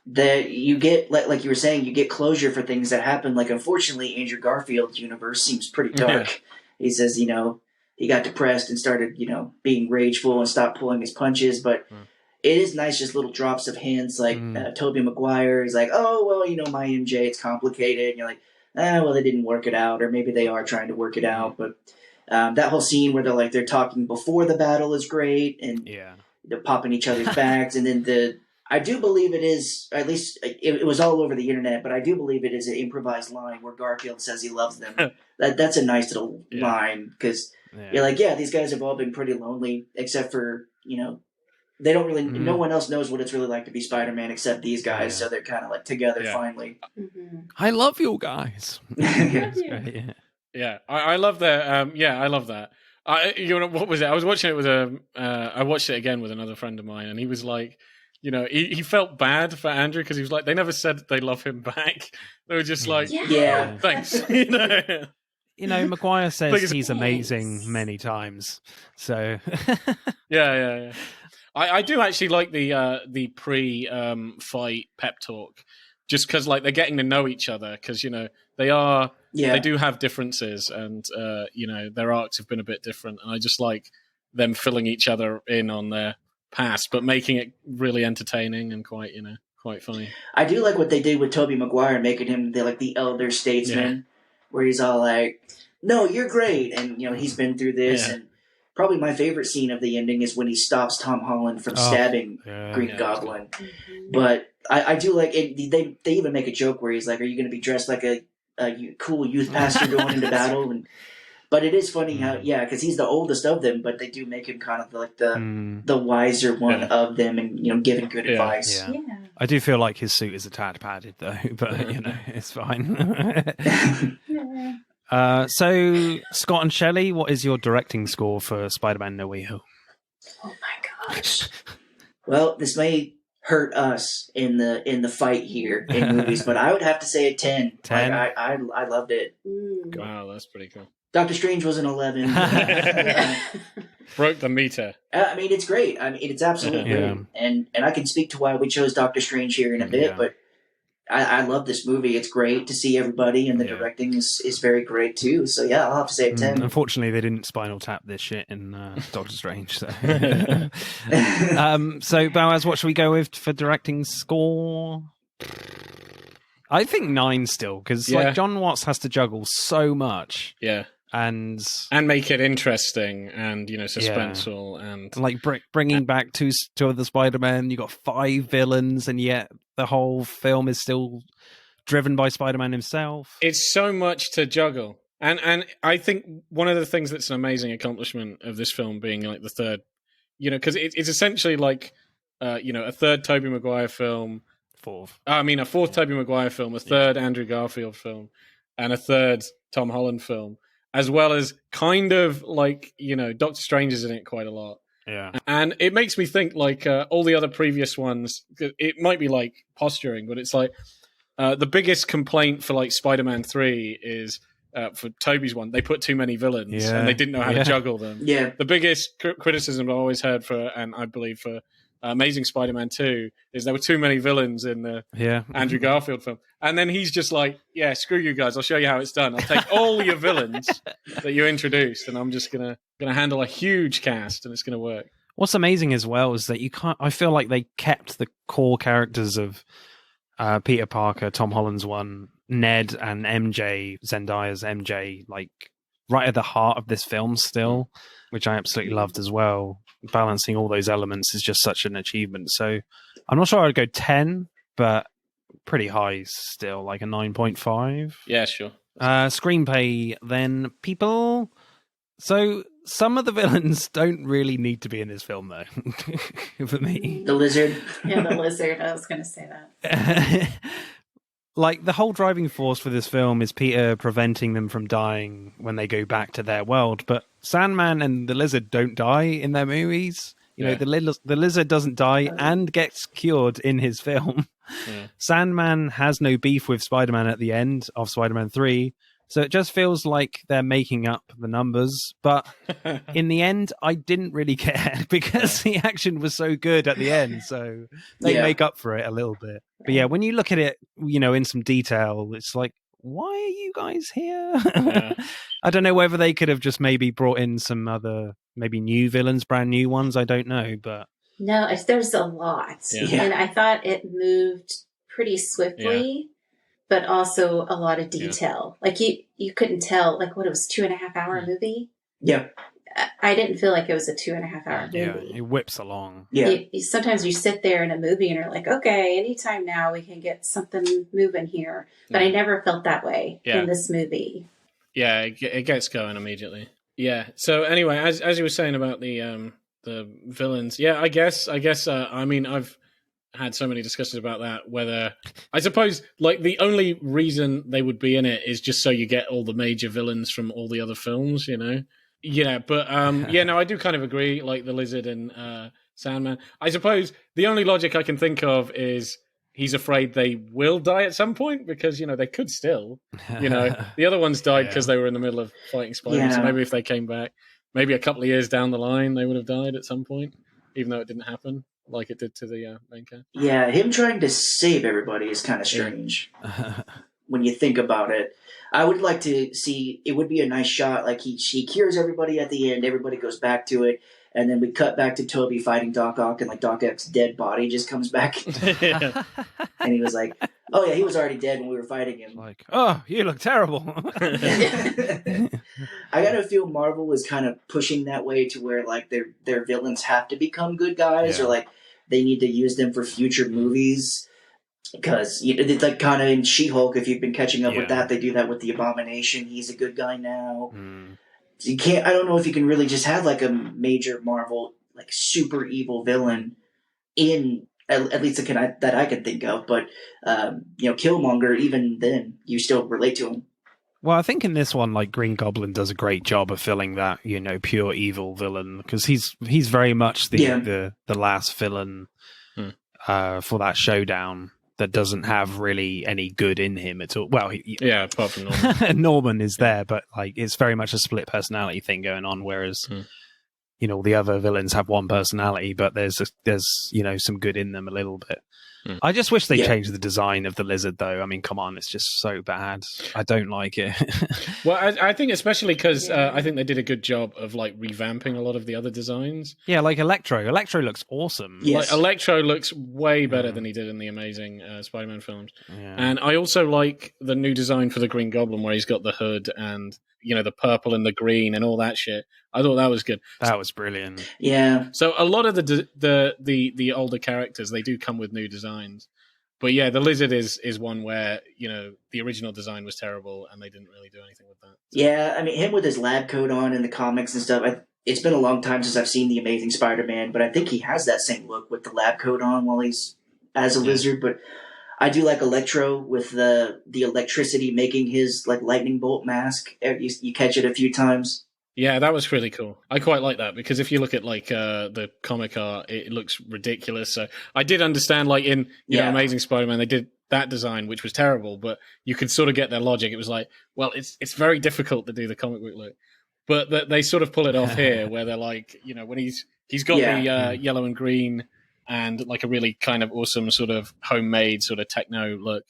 that you get, like you were saying, you get closure for things that happen. Like, unfortunately, Andrew Garfield's universe seems pretty dark. He says, you know, he got depressed and started, you know, being rageful and stopped pulling his punches. But it is nice, just little drops of hints. Like Tobey Maguire is like, oh, well, you know, my MJ, it's complicated. And you're like, well, they didn't work it out. Or maybe they are trying to work it out. But that whole scene where they're talking before the battle is great. And they're popping each other's backs. And then I do believe it is, at least it was all over the internet, but I do believe it is an improvised line where Garfield says he loves them. That's a nice little line because you're like, these guys have all been pretty lonely except for, you know, they don't really, no one else knows what it's really like to be Spider-Man except these guys. So they're kind of like together finally. I love you guys. Yeah, I love that. I love that. You know, what was it? I was watching it with I watched it again with another friend of mine, and he was like, you know, he felt bad for Andrew because he was like, they never said they love him back. They were just like, thanks. You know, Maguire says he's amazing many times. So yeah. I do actually like the pre-fight pep talk, just because like they're getting to know each other because you know they do have differences and you know their arcs have been a bit different, and I just like them filling each other in on their past, but making it really entertaining and quite funny. I do like what they did with Tobey Maguire, making him the elder statesman, where he's all like, "No, you're great," and you know he's been through this. And probably my favorite scene of the ending is when he stops Tom Holland from stabbing Green Goblin. But I do like it. They even make a joke where he's like, "Are you going to be dressed like a cool youth pastor going into battle?" But it is funny how, because he's the oldest of them, but they do make him kind of like the wiser one of them and, you know, giving good advice. Yeah. I do feel like his suit is a tad padded, though, but, you know, it's fine. So, Scott and Shelley, what is your directing score for Spider-Man No Way Home? Oh, my gosh. Well, this may hurt us in the fight here in movies, but I would have to say a 10. 10? Like, I loved it. Wow, that's pretty cool. Doctor Strange was an 11. Broke the meter. I mean, it's great. I mean, it's absolutely great. And I can speak to why we chose Doctor Strange here in a bit, but I love this movie. It's great to see everybody, and the directing is very great too. So yeah, I'll have to say a 10. Unfortunately, they didn't Spinal Tap this shit in Doctor Strange. So, so Boaz, what should we go with for directing score? I think 9 still, because like John Watts has to juggle so much. Yeah. And make it interesting and, you know, suspenseful and like bringing back two of the Spider-Man. You got 5 villains, and yet the whole film is still driven by Spider-Man himself. It's so much to juggle, and I think one of the things that's an amazing accomplishment of this film being like the third, you know, because it's essentially like you know, a third Tobey Maguire film, a fourth Tobey Maguire film, a third Andrew Garfield film, and a third Tom Holland film. As well as kind of like, you know, Doctor Strange is in it quite a lot. Yeah. And it makes me think like all the other previous ones, it might be like posturing, but it's like the biggest complaint for like Spider-Man 3 is for Tobey's one, they put too many villains and they didn't know how to juggle them. Yeah. The biggest criticism I've always heard for, and I believe for Amazing Spider-Man 2, is there were too many villains in the Andrew Garfield film. And then he's just like, yeah, screw you guys, I'll show you how it's done. I'll take all your villains that you introduced, and I'm just gonna handle a huge cast, and it's gonna work. What's amazing as well is that I feel like they kept the core characters of Peter Parker, Tom Holland's one, Ned, and MJ, Zendaya's MJ, like right at the heart of this film still, which I absolutely loved as well. Balancing all those elements is just such an achievement. So I'm not sure I'd go 10, but pretty high still, like a 9.5. Yeah, sure. Screenplay then, people. So some of the villains don't really need to be in this film, though, for me. The lizard. Yeah, the lizard. I was going to say that. Like, the whole driving force for this film is Peter preventing them from dying when they go back to their world. But Sandman and the lizard don't die in their movies. You know, the lizard doesn't die and gets cured in his film. Yeah. Sandman has no beef with Spider-Man at the end of Spider-Man 3. So it just feels like they're making up the numbers. But in the end, I didn't really care because the action was so good at the end. So they make up for it a little bit. But yeah, when you look at it, you know, in some detail, it's like, why are you guys here? I don't know whether they could have just maybe brought in some other, maybe new villains, brand new ones. I don't know, but no, there's a lot, and I thought it moved pretty swiftly, but also a lot of detail. Like you couldn't tell, like what it was, 2.5 hour movie. Yeah, I didn't feel like it was a 2.5 hour movie. Yeah, it whips along. Yeah, sometimes you sit there in a movie and you're like, okay, anytime now we can get something moving here. But I never felt that way in this movie. Yeah, it gets going immediately. Yeah. So anyway, as you were saying about the villains, I guess. I mean, I've had so many discussions about that. Whether I suppose like the only reason they would be in it is just so you get all the major villains from all the other films, you know. Yeah, but no, I do kind of agree. Like the lizard and Sandman. I suppose the only logic I can think of is he's afraid they will die at some point because, you know, they could still, you know, the other ones died because they were in the middle of fighting Spider-Man. So maybe if they came back, maybe a couple of years down the line, they would have died at some point, even though it didn't happen like it did to the main character. Yeah, him trying to save everybody is kind of strange when you think about it. I would like to see, it would be a nice shot, like he cures everybody at the end, everybody goes back to it, and then we cut back to Toby fighting Doc Ock, and like Doc Ock's dead body just comes back. And he was like, oh yeah, he was already dead when we were fighting him. Like, oh, you look terrible. I gotta feel Marvel is kind of pushing that way to where like their villains have to become good guys, or like they need to use them for future movies. Because it's like kind of in She-Hulk, if you've been catching up with that, they do that with the Abomination. He's a good guy now. So you can't. I don't know if you can really just have like a major Marvel like super evil villain in at least that I can think of. But you know, Killmonger, even then, you still relate to him. Well, I think in this one, like Green Goblin does a great job of filling that, you know, pure evil villain, because he's very much the last villain. for that showdown that doesn't have really any good in him at all. Well, yeah, apart from Norman. Norman is there, but like it's very much a split personality thing going on, whereas you know, the other villains have one personality, but there's you know, some good in them a little bit. I just wish they changed the design of the lizard, though. I mean, come on, it's just so bad. I don't like it. Well, I think especially because I think they did a good job of like revamping a lot of the other designs. Yeah, like Electro. Electro looks awesome. Yes. Like Electro looks way better than he did in the Amazing Spider-Man films. Yeah. And I also like the new design for the Green Goblin, where he's got the hood and, you know, the purple and the green and all that shit. I thought that was good. That was brilliant. Yeah. So a lot of the older characters, they do come with new designs. But yeah, the lizard is one where, you know, the original design was terrible and they didn't really do anything with that. So. Yeah, I mean, him with his lab coat on in the comics and stuff, it's been a long time since I've seen The Amazing Spider-Man, but I think he has that same look with the lab coat on while he's as a lizard. But I do like Electro with the electricity making his like lightning bolt mask. You catch it a few times. Yeah, that was really cool. I quite like that because if you look at like the comic art, it looks ridiculous. So I did understand, like in you know Amazing Spider-Man, they did that design, which was terrible, but you could sort of get their logic. It was like, well, it's very difficult to do the comic book look, but they sort of pull it off here, where they're like, you know, when he's got the yellow and green and like a really kind of awesome sort of homemade sort of techno look,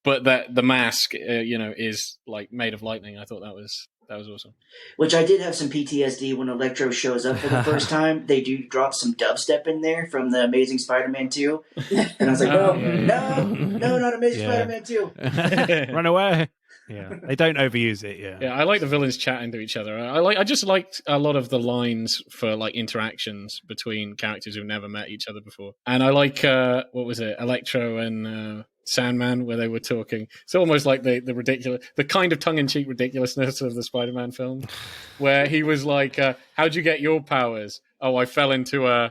but that the mask, you know, is like made of lightning. I thought that was awesome. Which I did have some PTSD when Electro shows up for the first time. They do drop some dubstep in there from the Amazing Spider-Man 2. And I was like, no, not Amazing Spider-Man 2. Run away. Yeah, they don't overuse it. Yeah. I like the villains chatting to each other. I just liked a lot of the lines for like interactions between characters who've never met each other before. And I like what was it, Electro and Sandman, where they were talking. It's almost like the ridiculous, the kind of tongue-in-cheek ridiculousness of the Spider-Man film, where he was like, "How'd you get your powers?" "Oh, I fell into an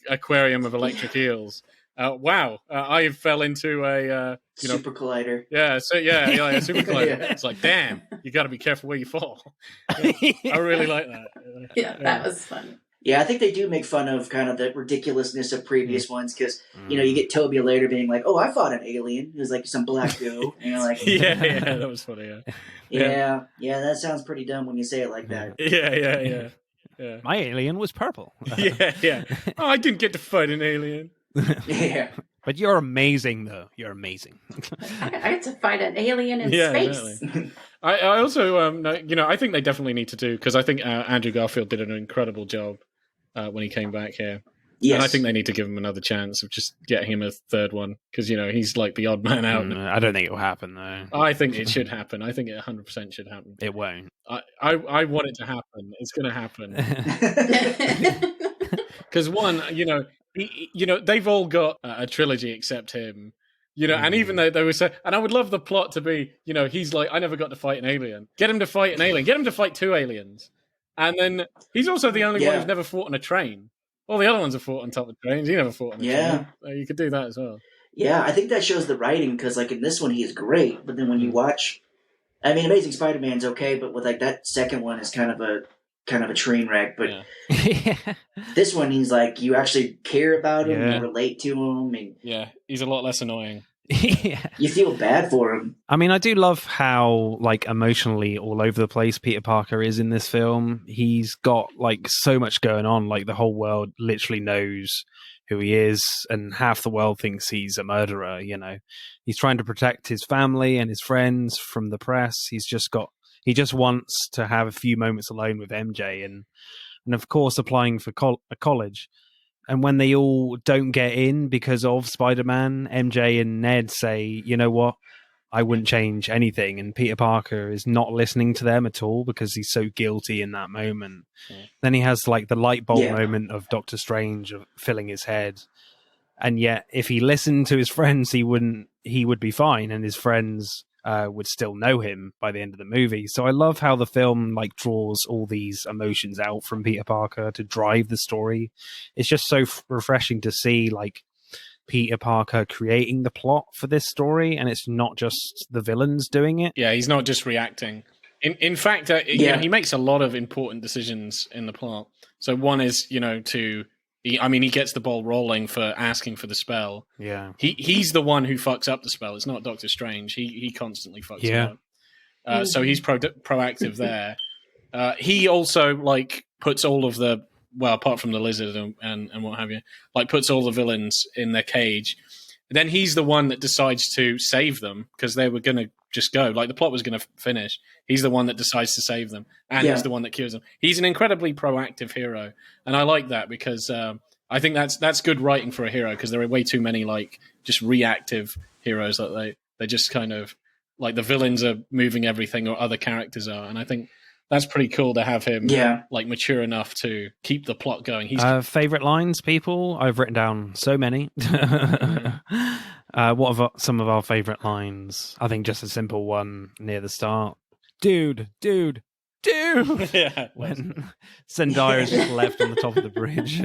aquarium of electric eels." Wow, I fell into a super collider. Yeah, so a super collider. It's like, damn, you got to be careful where you fall. I really like that. Yeah, that was fun. Yeah, I think they do make fun of kind of the ridiculousness of previous ones because, you know, you get Toby later being like, "Oh, I fought an alien." It was like some black goo. And you're like, yeah, that was funny, yeah, that sounds pretty dumb when you say it like that. Yeah. My alien was purple. Yeah. Oh, I didn't get to fight an alien. Yeah. But you're amazing, though. You're amazing. I had to fight an alien in space. Exactly. I also, I think they definitely need to do, because I think Andrew Garfield did an incredible job when he came back here. Yes. And I think they need to give him another chance of just getting him a third one, because, you know, he's like the odd man out. I don't think it'll happen, though. I think it should happen. I think it 100% should happen. It won't. I want it to happen. It's going to happen. Because one, they've all got a trilogy except him. You know, and even though they were saying, and I would love the plot to be, you know, he's like, I never got to fight an alien. Get him to fight an alien. Get him to fight two aliens. And then he's also the only one who's never fought on a train. All the other ones have fought on top of trains. He never fought on a train. You could do that as well. Yeah, I think that shows the writing, because like in this one, he is great. But then when you watch, I mean, Amazing Spider-Man's okay, but with like that second one is kind of a train wreck. But this one, he's like, you actually care about him, you relate to him, and he's a lot less annoying. You feel bad for him. I mean, I do love how like emotionally all over the place Peter Parker is in this film. He's got like so much going on. Like the whole world literally knows who he is, and half the world thinks he's a murderer. You know, he's trying to protect his family and his friends from the press. He just wants to have a few moments alone with MJ, and of course applying for a college. And when they all don't get in because of Spider-Man, MJ and Ned say, "You know what? I wouldn't change anything." And Peter Parker is not listening to them at all because he's so guilty in that moment. Yeah. Then he has like the light bulb moment of Doctor Strange filling his head. And yet if he listened to his friends, he would be fine. And his friends would still know him by the end of the movie. So I love how the film like draws all these emotions out from Peter Parker to drive the story. It's just so refreshing to see like Peter Parker creating the plot for this story, and it's not just the villains doing it. Yeah, he's not just reacting. In fact, you know, he makes a lot of important decisions in the plot. So one is, you know, to He gets the ball rolling for asking for the spell. Yeah. He's the one who fucks up the spell. It's not Doctor Strange. He constantly fucks it up. So he's proactive there. He also like puts all of the apart from the lizard and what have you, like puts all the villains in their cage. And then he's the one that decides to save them because they were going to just go. Like the plot was going to finish. He's the one that decides to save them, and he's the one that cures them. He's an incredibly proactive hero, and I like that because I think that's good writing for a hero because there are way too many like just reactive heroes that they just kind of like the villains are moving everything or other characters are, and I think that's pretty cool to have him like mature enough to keep the plot going. He's favorite lines, people? I've written down so many. What are some of our favorite lines? I think just a simple one near the start. Dude. yeah, when Zendaya is just left on the top of the bridge.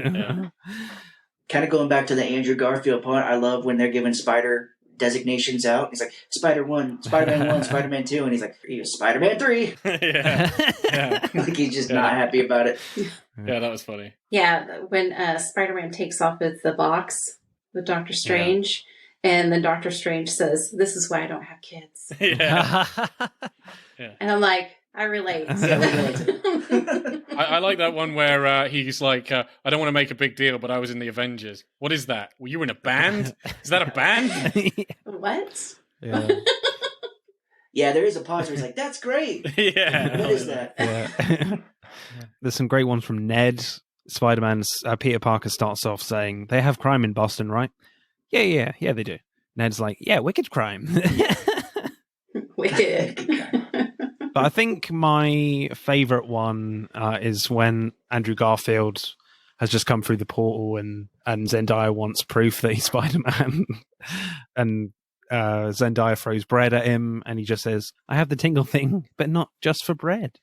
Kind of going back to the Andrew Garfield part, I love when they're giving Spider designations out. He's like, Spider-Man 1, Spider-Man 2, and he's like, Spider-Man 3. yeah. Like he's just not happy about it. Yeah, that was funny. Yeah, when Spider-Man takes off with the box with Doctor Strange, and then Doctor Strange says, "This is why I don't have kids." Yeah. And I'm like, I relate. I like that one where he's like, I don't want to make a big deal, but I was in the Avengers. What is that? Were you in a band? Is that a band? What? Yeah. Yeah, there is a pause where he's like, that's great. Yeah. What is that? Yeah. There's some great ones from Ned. Spider-Man's Peter Parker starts off saying, they have crime in Boston, right? Yeah, they do. Ned's like, yeah, wicked crime. Wicked. But I think my favorite one is when Andrew Garfield has just come through the portal and Zendaya wants proof that he's Spider-Man. And Zendaya throws bread at him and he just says, I have the tingle thing, but not just for bread.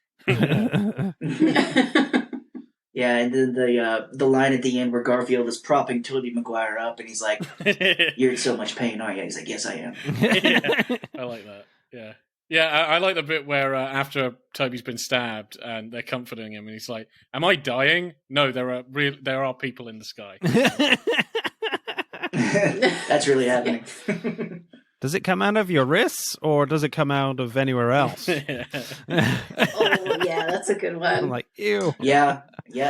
Yeah, and then the line at the end where Garfield is propping Tobey Maguire up and he's like, you're in so much pain, aren't you? He's like, yes, I am. Yeah, I like that. Yeah. Yeah, I like the bit where after Toby's been stabbed and they're comforting him and he's like, am I dying? No, there are people in the sky. That's really happening. Does it come out of your wrists or does it come out of anywhere else? Oh, yeah, that's a good one. I'm like, ew. Yeah,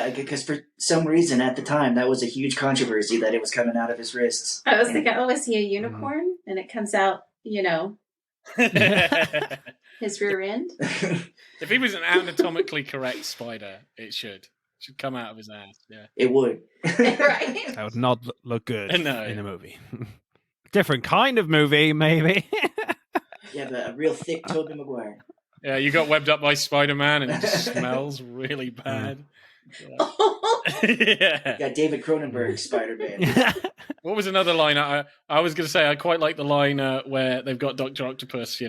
because for some reason at the time that was a huge controversy that it was coming out of his wrists. I was thinking, is he a unicorn? And it comes out, his rear end. If he was an anatomically correct spider, it should come out of his ass. Yeah, it would. Right? That would not look good No. in a movie. Different kind of movie, maybe. Yeah, but a real thick Tobey Maguire. Yeah, you got webbed up by Spider-Man and it just smells really bad. Yeah. You got David Cronenberg Spider-Man. What was another line? I was going to say I quite like the line where they've got Dr. Octopus,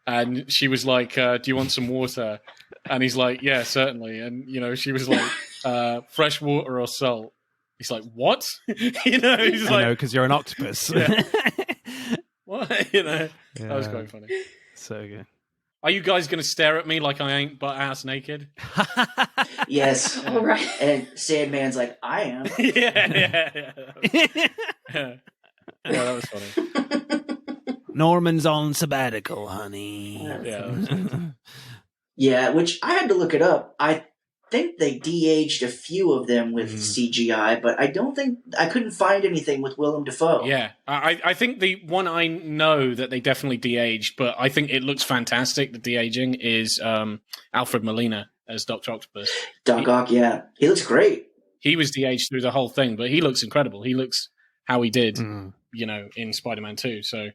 and she was like, do you want some water? And he's like, yeah, certainly. And, she was like, fresh water or salt. He's like, what? He's like, because you're an octopus. Yeah. What? That was quite funny. So good. Are you guys going to stare at me like I ain't butt-ass naked? Yes. All right. And Sandman's like, I am. Yeah. Yeah, that was funny. Norman's on sabbatical, honey. Yeah, which I had to look it up. I think they de-aged a few of them with CGI, but I couldn't find anything with Willem Dafoe. Yeah, I think the one I know that they definitely de-aged, but I think it looks fantastic, the de-aging, is Alfred Molina as Dr. Octopus. Doc Ock, yeah. He looks great. He was de-aged through the whole thing, but he looks incredible. He looks how he did, in Spider-Man 2. So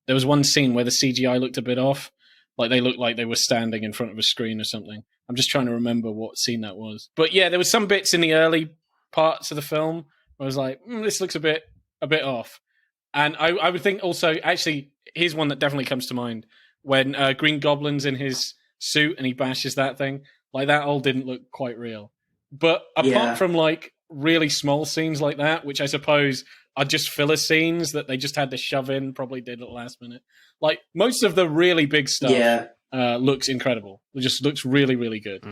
there was one scene where the CGI looked a bit off. Like they looked like they were standing in front of a screen or something. I'm just trying to remember what scene that was. But yeah, there was some bits in the early parts of the film where I was like, this looks a bit off. And I would think also, actually, here's one that definitely comes to mind. When Green Goblin's in his suit and he bashes that thing, like that all didn't look quite real. But apart from like really small scenes like that, which I suppose are just filler scenes that they just had to shove in, probably did at the last minute. Like most of the really big stuff looks incredible. It just looks really, really good.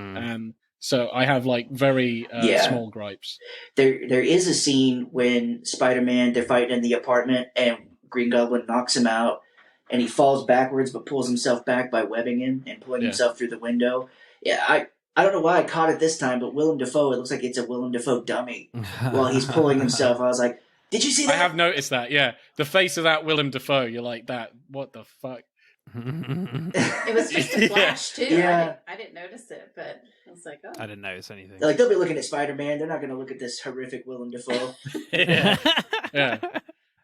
So I have like very Yeah. small gripes. There is a scene when Spider-Man, they're fighting in the apartment and Green Goblin knocks him out and he falls backwards but pulls himself back by webbing him and pulling himself through the window. Yeah, I don't know why I caught it this time, but Willem Dafoe, it looks like it's a Willem Dafoe dummy while he's pulling himself. I was like, did you see that? I have noticed that, yeah. The face of that Willem Dafoe, you're like, that, what the fuck? It was just a flash, too. Yeah. I didn't notice it, but I was like, oh. I didn't notice anything. Like, they'll be looking at Spider-Man. They're not going to look at this horrific Willem Dafoe. Yeah.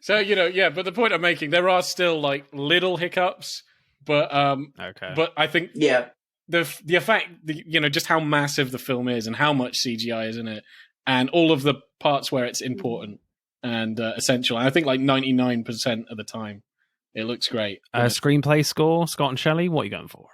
So, but the point I'm making, there are still, like, little hiccups, but okay. But I think the effect, just how massive the film is and how much CGI is in it, and all of the parts where it's important and essential. And I think, like, 99% of the time, it looks great. Screenplay score, Scott and Shelley, what are you going for?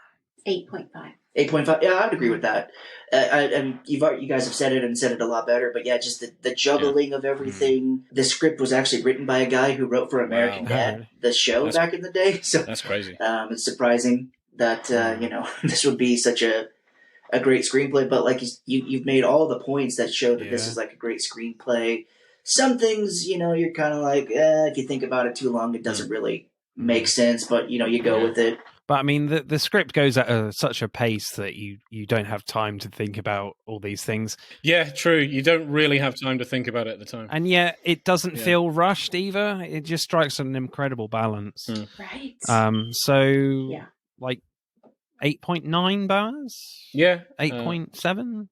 8.5. 8.5. Yeah, I would agree with that. And you guys have said it and said it a lot better, but yeah, just the juggling of everything. The script was actually written by a guy who wrote for American Dad, the show back in the day. So that's crazy. It's surprising that this would be such a great screenplay. But like you've made all the points that show that this is like a great screenplay. Some things, you're kind of like, if you think about it too long, it doesn't really make sense. But you go with it. But I mean, the script goes at such a pace that you don't have time to think about all these things. Yeah, true. You don't really have time to think about it at the time. And yet it doesn't feel rushed either. It just strikes an incredible balance. Right. So, like 8.9 bars? Yeah. 8.7?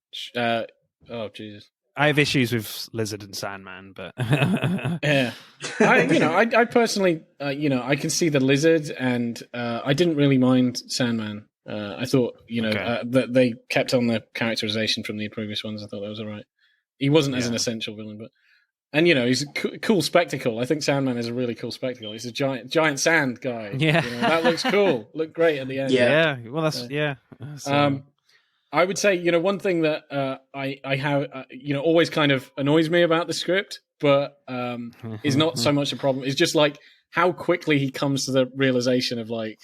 Oh, Jesus. I have issues with Lizard and Sandman, but yeah, I personally, I can see the Lizard, and I didn't really mind Sandman. I thought, that they kept on the characterization from the previous ones. I thought that was all right. He wasn't as an essential villain, but he's a cool spectacle. I think Sandman is a really cool spectacle. He's a giant sand guy. Yeah, that looks cool. Looked great at the end. Yeah. Well, that's So. I would say, one thing that I have, always kind of annoys me about the script, but is not so much a problem. It's just like how quickly he comes to the realization of like,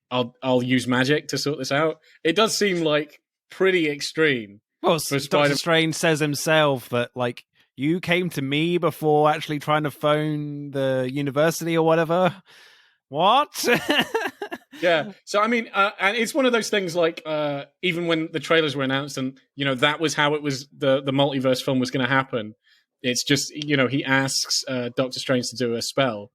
I'll use magic to sort this out. It does seem like pretty extreme. Well, Doctor Strange says himself that like you came to me before actually trying to phone the university or whatever. What? Yeah. So, I mean, and it's one of those things like, even when the trailers were announced and, that was how it was, the multiverse film was going to happen. It's just, he asks Doctor Strange to do a spell.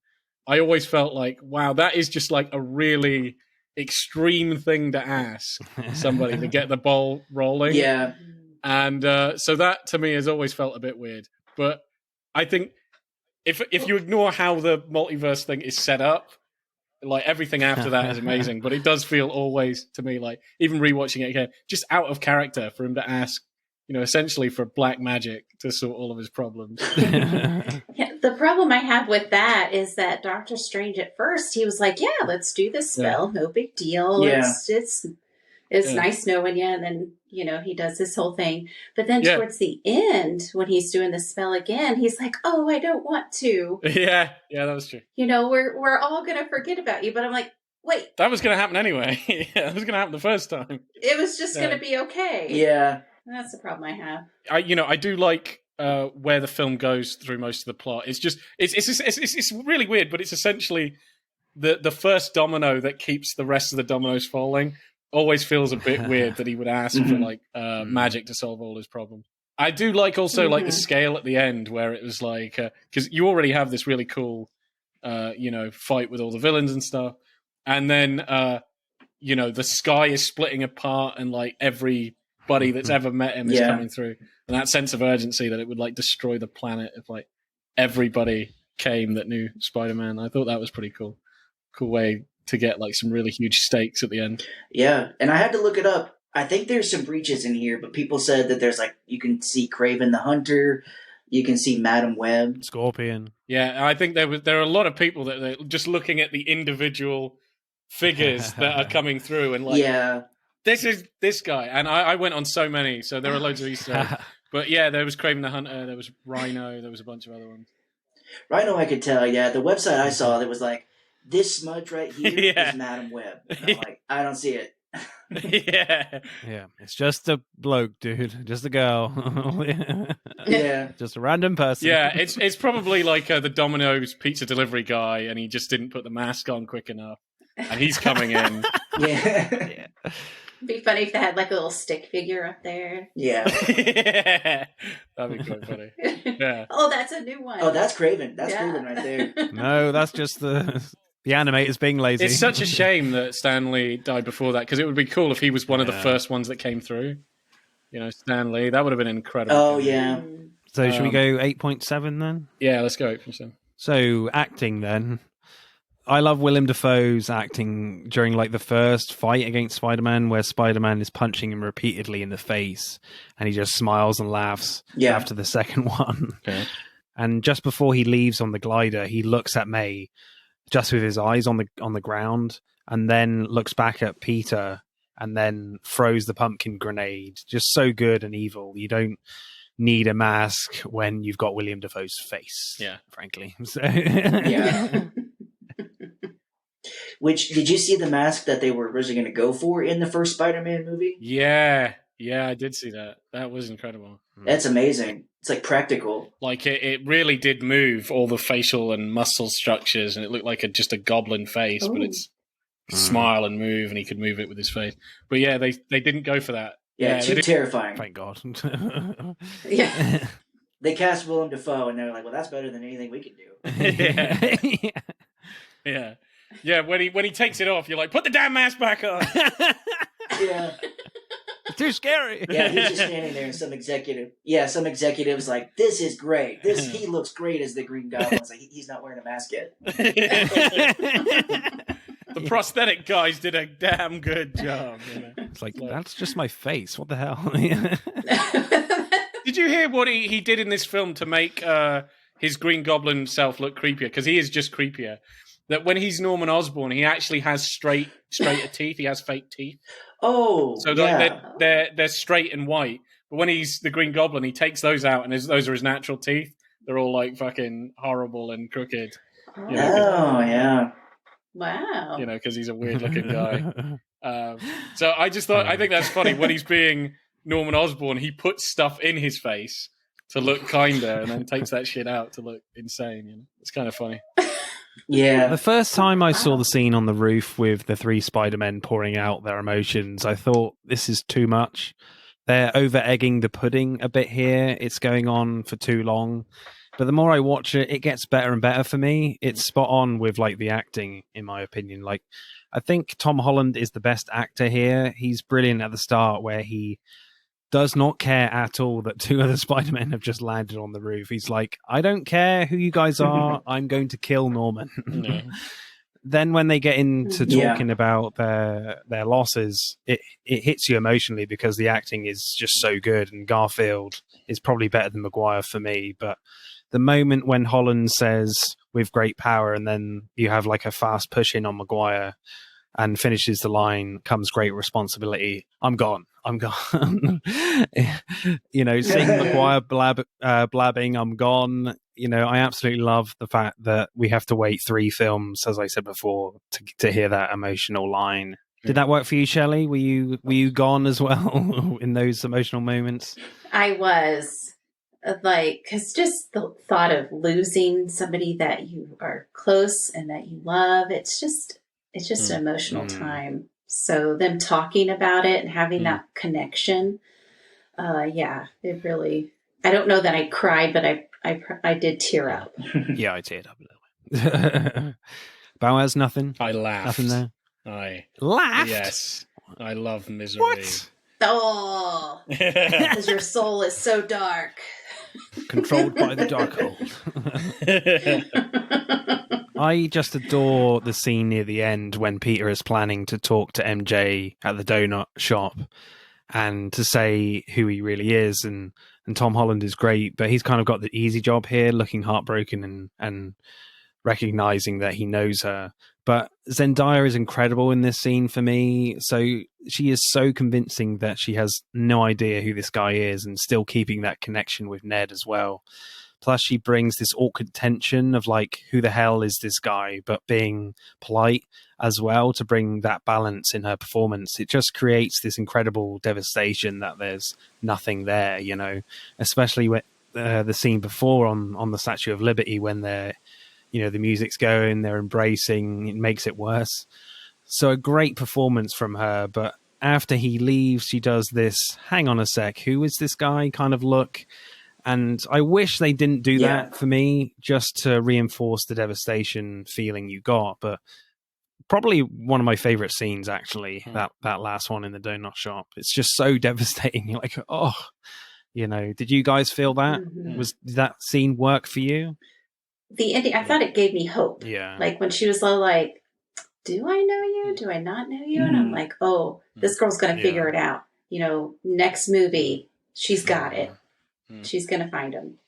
I always felt like, wow, that is just like a really extreme thing to ask somebody to get the ball rolling. Yeah. And so that to me has always felt a bit weird. But I think if you ignore how the multiverse thing is set up, like everything after that is amazing, but it does feel always to me like, even rewatching it again, just out of character for him to ask, essentially for black magic to sort all of his problems. Yeah, the problem I have with that is that Doctor Strange at first, he was like, yeah, let's do this spell. No big deal. Yeah. It's nice knowing you. And then, he does this whole thing. But then towards the end, when he's doing the spell again, he's like, oh, I don't want to. Yeah, that was true. We're all going to forget about you. But I'm like, wait. That was going to happen anyway. That was going to happen the first time. It was just going to be okay. Yeah. That's the problem I have. I do like where the film goes through most of the plot. It's just, it's really weird, but it's essentially the first domino that keeps the rest of the dominoes falling. Always feels a bit weird that he would ask for like magic to solve all his problems. I do like also like the scale at the end where it was like, because you already have this really cool, fight with all the villains and stuff. And then, the sky is splitting apart and like everybody that's ever met him is coming through. And that sense of urgency that it would like destroy the planet if like everybody came that knew Spider-Man. I thought that was pretty cool. Cool way to get like some really huge stakes at the end. Yeah, and I had to look it up. I think there's some breaches in here, but people said that there's like, you can see Kraven the Hunter, you can see Madam Web, Scorpion. Yeah, I think there are a lot of people that they're just looking at the individual figures that are coming through and like, this is this guy. And I went on so many, so there are loads of Easter eggs. But yeah, there was Kraven the Hunter, there was Rhino, there was a bunch of other ones. Rhino, I could tell, the website I saw, there was like, this smudge right here is Madam Web. And I'm like, I don't see it. Yeah. Yeah, it's just a bloke, dude. Just a girl. Yeah. Just a random person. Yeah, it's probably like the Domino's pizza delivery guy, and he just didn't put the mask on quick enough, and he's coming in. Yeah. Yeah. It'd be funny if they had like a little stick figure up there. Yeah. Yeah, that'd be quite funny. Yeah. Oh, that's a new one. Oh, that's Craven. That's Yeah. Craven right there. No, that's just the animators being lazy. It's such a shame that Stanley died before that, because it would be cool if he was one of the Yeah. first ones that came through. You know, Stanley, that would have been incredible. Oh, yeah. Mm. So should we go 8.7 then? Yeah, let's go from some. So acting then. I love Willem Dafoe's acting during like the first fight against Spider-Man, where Spider-Man is punching him repeatedly in the face, and he just smiles and laughs Yeah. after the second one. Okay. And just before he leaves on the glider, he looks at May just with his eyes on the ground, and then looks back at Peter, and then throws the pumpkin grenade. Just so good and evil. You don't need a mask when you've got William Dafoe's face. Yeah. Frankly. So, Yeah. Which, did you see the mask that they were originally going to go for in the first Spider-Man movie? Yeah, I did see that. That was incredible. That's amazing. It's like practical. Like it really did move all the facial and muscle structures, and it looked like just a goblin face, but Ooh. it's smile and move, and he could move it with his face. But yeah, they didn't go for that. Yeah, they too didn't- terrifying. Thank God. Yeah. They cast Willem Dafoe, and they're like, well, that's better than anything we can do. Yeah. Yeah, when he takes it off, you're like, put the damn mask back on. Yeah. It's too scary. Yeah, he's just standing there, and some executive's like, this is great. He looks great as the Green Goblin. It's like, he's not wearing a mask yet. The prosthetic guys did a damn good job. You know? It's like, that's just my face. What the hell? Did you hear what he did in this film to make his Green Goblin self look creepier? Because he is just creepier. That when he's Norman Osborn, he actually has straighter teeth. He has fake teeth. Oh, So yeah. they're straight and white. But when he's the Green Goblin, he takes those out, and those are his natural teeth. They're all like fucking horrible and crooked. You know, Oh, yeah. Wow. you know, because he's a weird looking guy. So I think that's funny. When he's being Norman Osborn, he puts stuff in his face to look kinder, and then takes that shit out to look insane. You know, it's kind of funny. Yeah. The first time I saw the scene on the roof with the three Spider-Men pouring out their emotions, I thought, this is too much. They're over-egging the pudding a bit here. It's going on for too long. But the more I watch it, it gets better and better for me. It's spot on with like the acting, in my opinion. Like, I think Tom Holland is the best actor here. He's brilliant at the start, where he does not care at all that two other Spider-Men have just landed on the roof. He's like, I don't care who you guys are. I'm going to kill Norman. No. Then when they get into Yeah. talking about their losses, it hits you emotionally because the acting is just so good, and Garfield is probably better than Maguire for me. But the moment when Holland says with great power, and then you have like a fast push in on Maguire and finishes the line, comes great responsibility. I'm gone. You know, seeing Maguire blabbing, I'm gone. You know, I absolutely love the fact that we have to wait 3 films, as I said before, to hear that emotional line. Did that work for you, Shelley? Were you gone as well in those emotional moments? I was like, because just the thought of losing somebody that you are close and that you love, it's just an emotional time. So them talking about it and having that connection, yeah, it really. I don't know that I cried, but I did tear up. Yeah, I teared up a little bit. Boaz, nothing? I laughed. Nothing there? Laughed? Yes. I love misery. What? Oh, because your soul is so dark. Controlled by the dark hold. I just adore the scene near the end when Peter is planning to talk to MJ at the donut shop and to say who he really is. And Tom Holland is great, but he's kind of got the easy job here, looking heartbroken and recognizing that he knows her. But Zendaya is incredible in this scene for me. So she is so convincing that she has no idea who this guy is, and still keeping that connection with Ned as well. Plus, she brings this awkward tension of like, who the hell is this guy? But being polite as well to bring that balance in her performance. It just creates this incredible devastation that there's nothing there, you know, especially with the scene before on the Statue of Liberty when they're, you know, the music's going, they're embracing, it makes it worse. So a great performance from her, but after he leaves, she does this, hang on a sec, who is this guy kind of look? And I wish they didn't do that for me, just to reinforce the devastation feeling you got. But probably one of my favorite scenes, actually, that last one in the donut shop. It's just so devastating. You're like, oh, you know, did you guys feel that? Did that scene work for you? The ending, I thought it gave me hope. Yeah. Like when she was like, do I know you? Do I not know you? And I'm like, oh, this girl's going to figure it out. You know, next movie, she's got it. She's going to find him.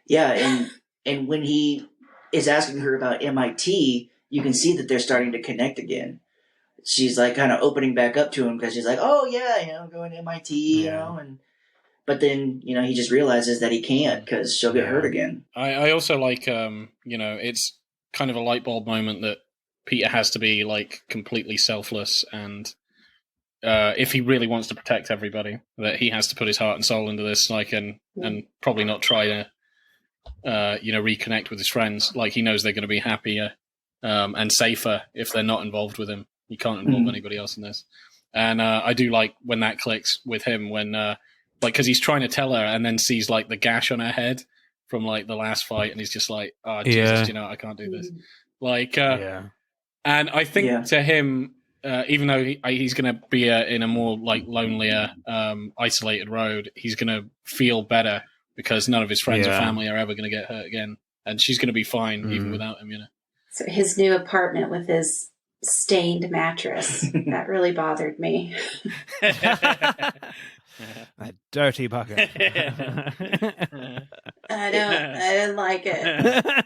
Yeah, and when he is asking her about MIT, you can see that they're starting to connect again. She's like kind of opening back up to him because she's like, oh yeah, you know, going to MIT, you know, but then, you know, he just realizes that he can't because she'll get hurt again. I also like, you know, it's kind of a light bulb moment that Peter has to be like completely selfless, and if he really wants to protect everybody, that he has to put his heart and soul into this, like, and probably not try to, you know, reconnect with his friends. Like, he knows they're going to be happier and safer if they're not involved with him. You can't involve anybody else in this. And I do like when that clicks with him, when like, because he's trying to tell her and then sees like the gash on her head from like the last fight, and he's just like, oh Jesus, you know, I can't do this. Like, and I think to him, even though he's going to be in a more like lonelier, isolated road, he's going to feel better because none of his friends or family are ever going to get hurt again, and she's going to be fine even without him, you know. So his new apartment with his stained mattress, that really bothered me. That dirty bucket. I didn't like it.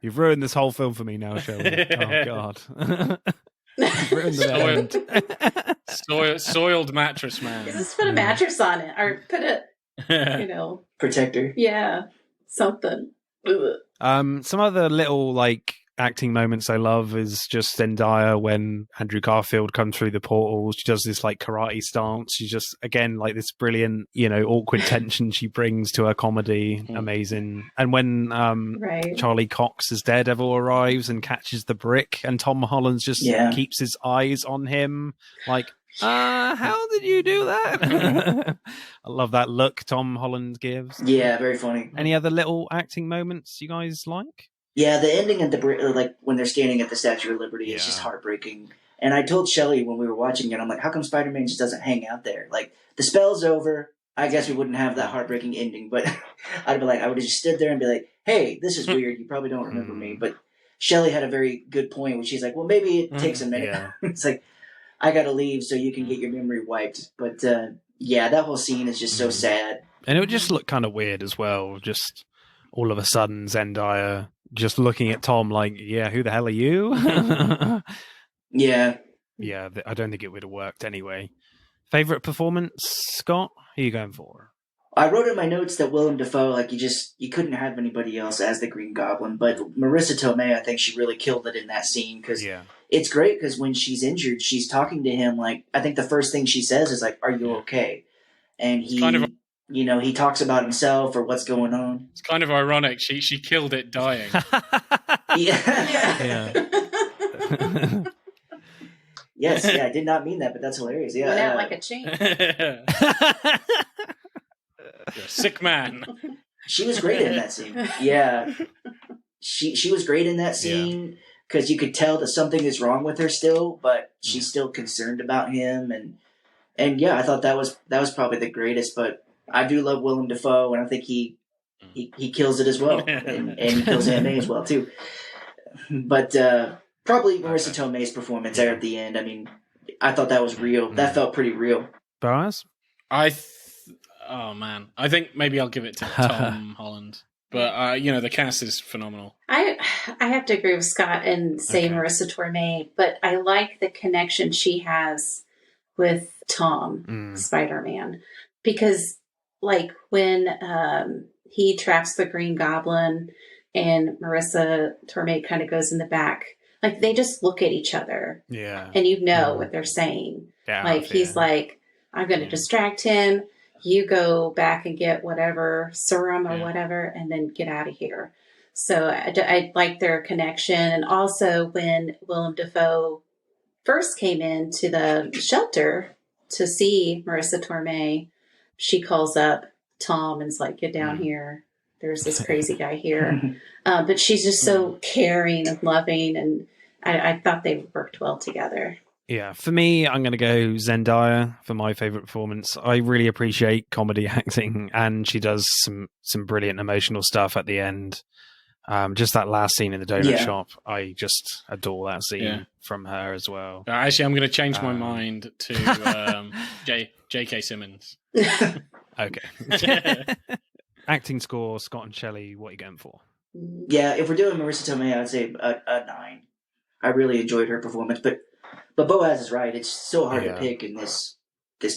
You've ruined this whole film for me now, Shelby. Oh God. You've ruined the soiled mattress man. Just put a mattress on it, or put a, you know, protector. Yeah, something. Some other little like acting moments I love is just Zendaya when Andrew Garfield comes through the portal. She does this like karate stance. She's just, again, like this brilliant, you know, awkward tension she brings to her comedy. Amazing. And when Charlie Cox as Daredevil arrives and catches the brick, and Tom Holland just keeps his eyes on him, like, how did you do that? I love that look Tom Holland gives. Yeah, very funny. Any other little acting moments you guys like? Yeah, the ending at like when they're standing at the Statue of Liberty is just heartbreaking. And I told Shelley when we were watching it, I'm like, how come Spider-Man just doesn't hang out there? Like, the spell's over. I guess we wouldn't have that heartbreaking ending, but I'd be like, I would have just stood there and be like, hey, this is weird. You probably don't remember me. But Shelley had a very good point when she's like, well, maybe it takes a minute. Yeah. It's like, I got to leave so you can get your memory wiped. But yeah, that whole scene is just so sad. And it would just look kind of weird as well. Just all of a sudden, Zendaya just looking at Tom like, yeah, who the hell are you? Yeah, I don't think it would have worked anyway. Favorite performance, Scott? Who are you going for? I wrote in my notes that Willem Dafoe, like, you couldn't have anybody else as the Green Goblin, but Marissa Tomei, I think she really killed it in that scene, because it's great, because when she's injured, she's talking to him, like, I think the first thing she says is like, are you okay? And he kind of, you know, he talks about himself or what's going on. It's kind of ironic. She killed it dying. Yeah. Yes, I did not mean that, but that's hilarious. Yeah, went out like a chain. You're a sick man. She was great in that scene. Yeah, she was great in that scene because you could tell that something is wrong with her still, but she's still concerned about him, and yeah, I thought that was probably the greatest. But I do love Willem Dafoe, and I think he kills it as well, and he kills Aunt May as well too. But probably Marissa Tomei's performance there at the end. I mean, I thought that was real. That felt pretty real. Boaz? Oh man, I think maybe I'll give it to Tom Holland. But you know, the cast is phenomenal. I have to agree with Scott and say Marissa Tomei, but I like the connection she has with Tom, Spider-Man, because like when he traps the Green Goblin, and Marissa Tomei kind of goes in the back. Like, they just look at each other. Yeah. And you know what they're saying. Yeah, Like, he's like, I'm going to distract him. You go back and get whatever serum or whatever, and then get out of here. So I like their connection. And also, when Willem Dafoe first came into the shelter to see Marissa Tomei, she calls up Tom and's like, get down here. There's this crazy guy here. But she's just so caring and loving, and I thought they worked well together. Yeah, for me, I'm going to go Zendaya for my favorite performance. I really appreciate comedy acting, and she does some brilliant emotional stuff at the end. Just that last scene in the donut shop, I just adore that scene from her as well. Actually, I'm going to change my mind to J.K. Simmons. Okay. Acting score, Scott and Shelley, what are you going for? Yeah, if we're doing Marissa Tomei, I'd say a 9. I really enjoyed her performance, but Boaz is right. It's so hard to pick in this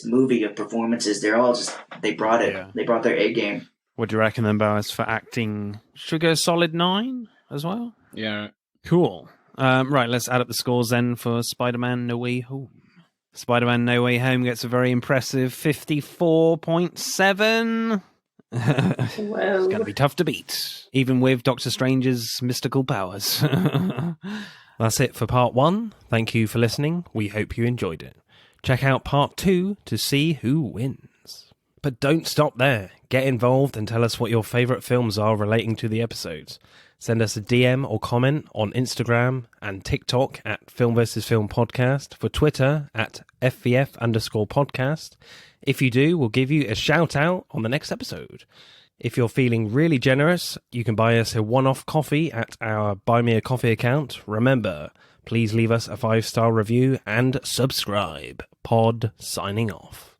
movie of performances. They're all just, they brought it. Yeah. They brought their A game. What do you reckon then, Boaz, for acting? Should we go a solid 9 as well? Yeah. Cool. Right, let's add up the scores then for Spider-Man No Way Home. Spider-Man No Way Home gets a very impressive 54.7. Whoa. It's going to be tough to beat, even with Doctor Strange's mystical powers. That's it for part 1. Thank you for listening. We hope you enjoyed it. Check out part 2 to see who wins. But don't stop there. Get involved and tell us what your favourite films are relating to the episodes. Send us a DM or comment on Instagram and TikTok at Film vs. Film Podcast, for Twitter at FVF_podcast. If you do, we'll give you a shout out on the next episode. If you're feeling really generous, you can buy us a one-off coffee at our Buy Me a Coffee account. Remember, please leave us a 5-star review and subscribe. Pod signing off.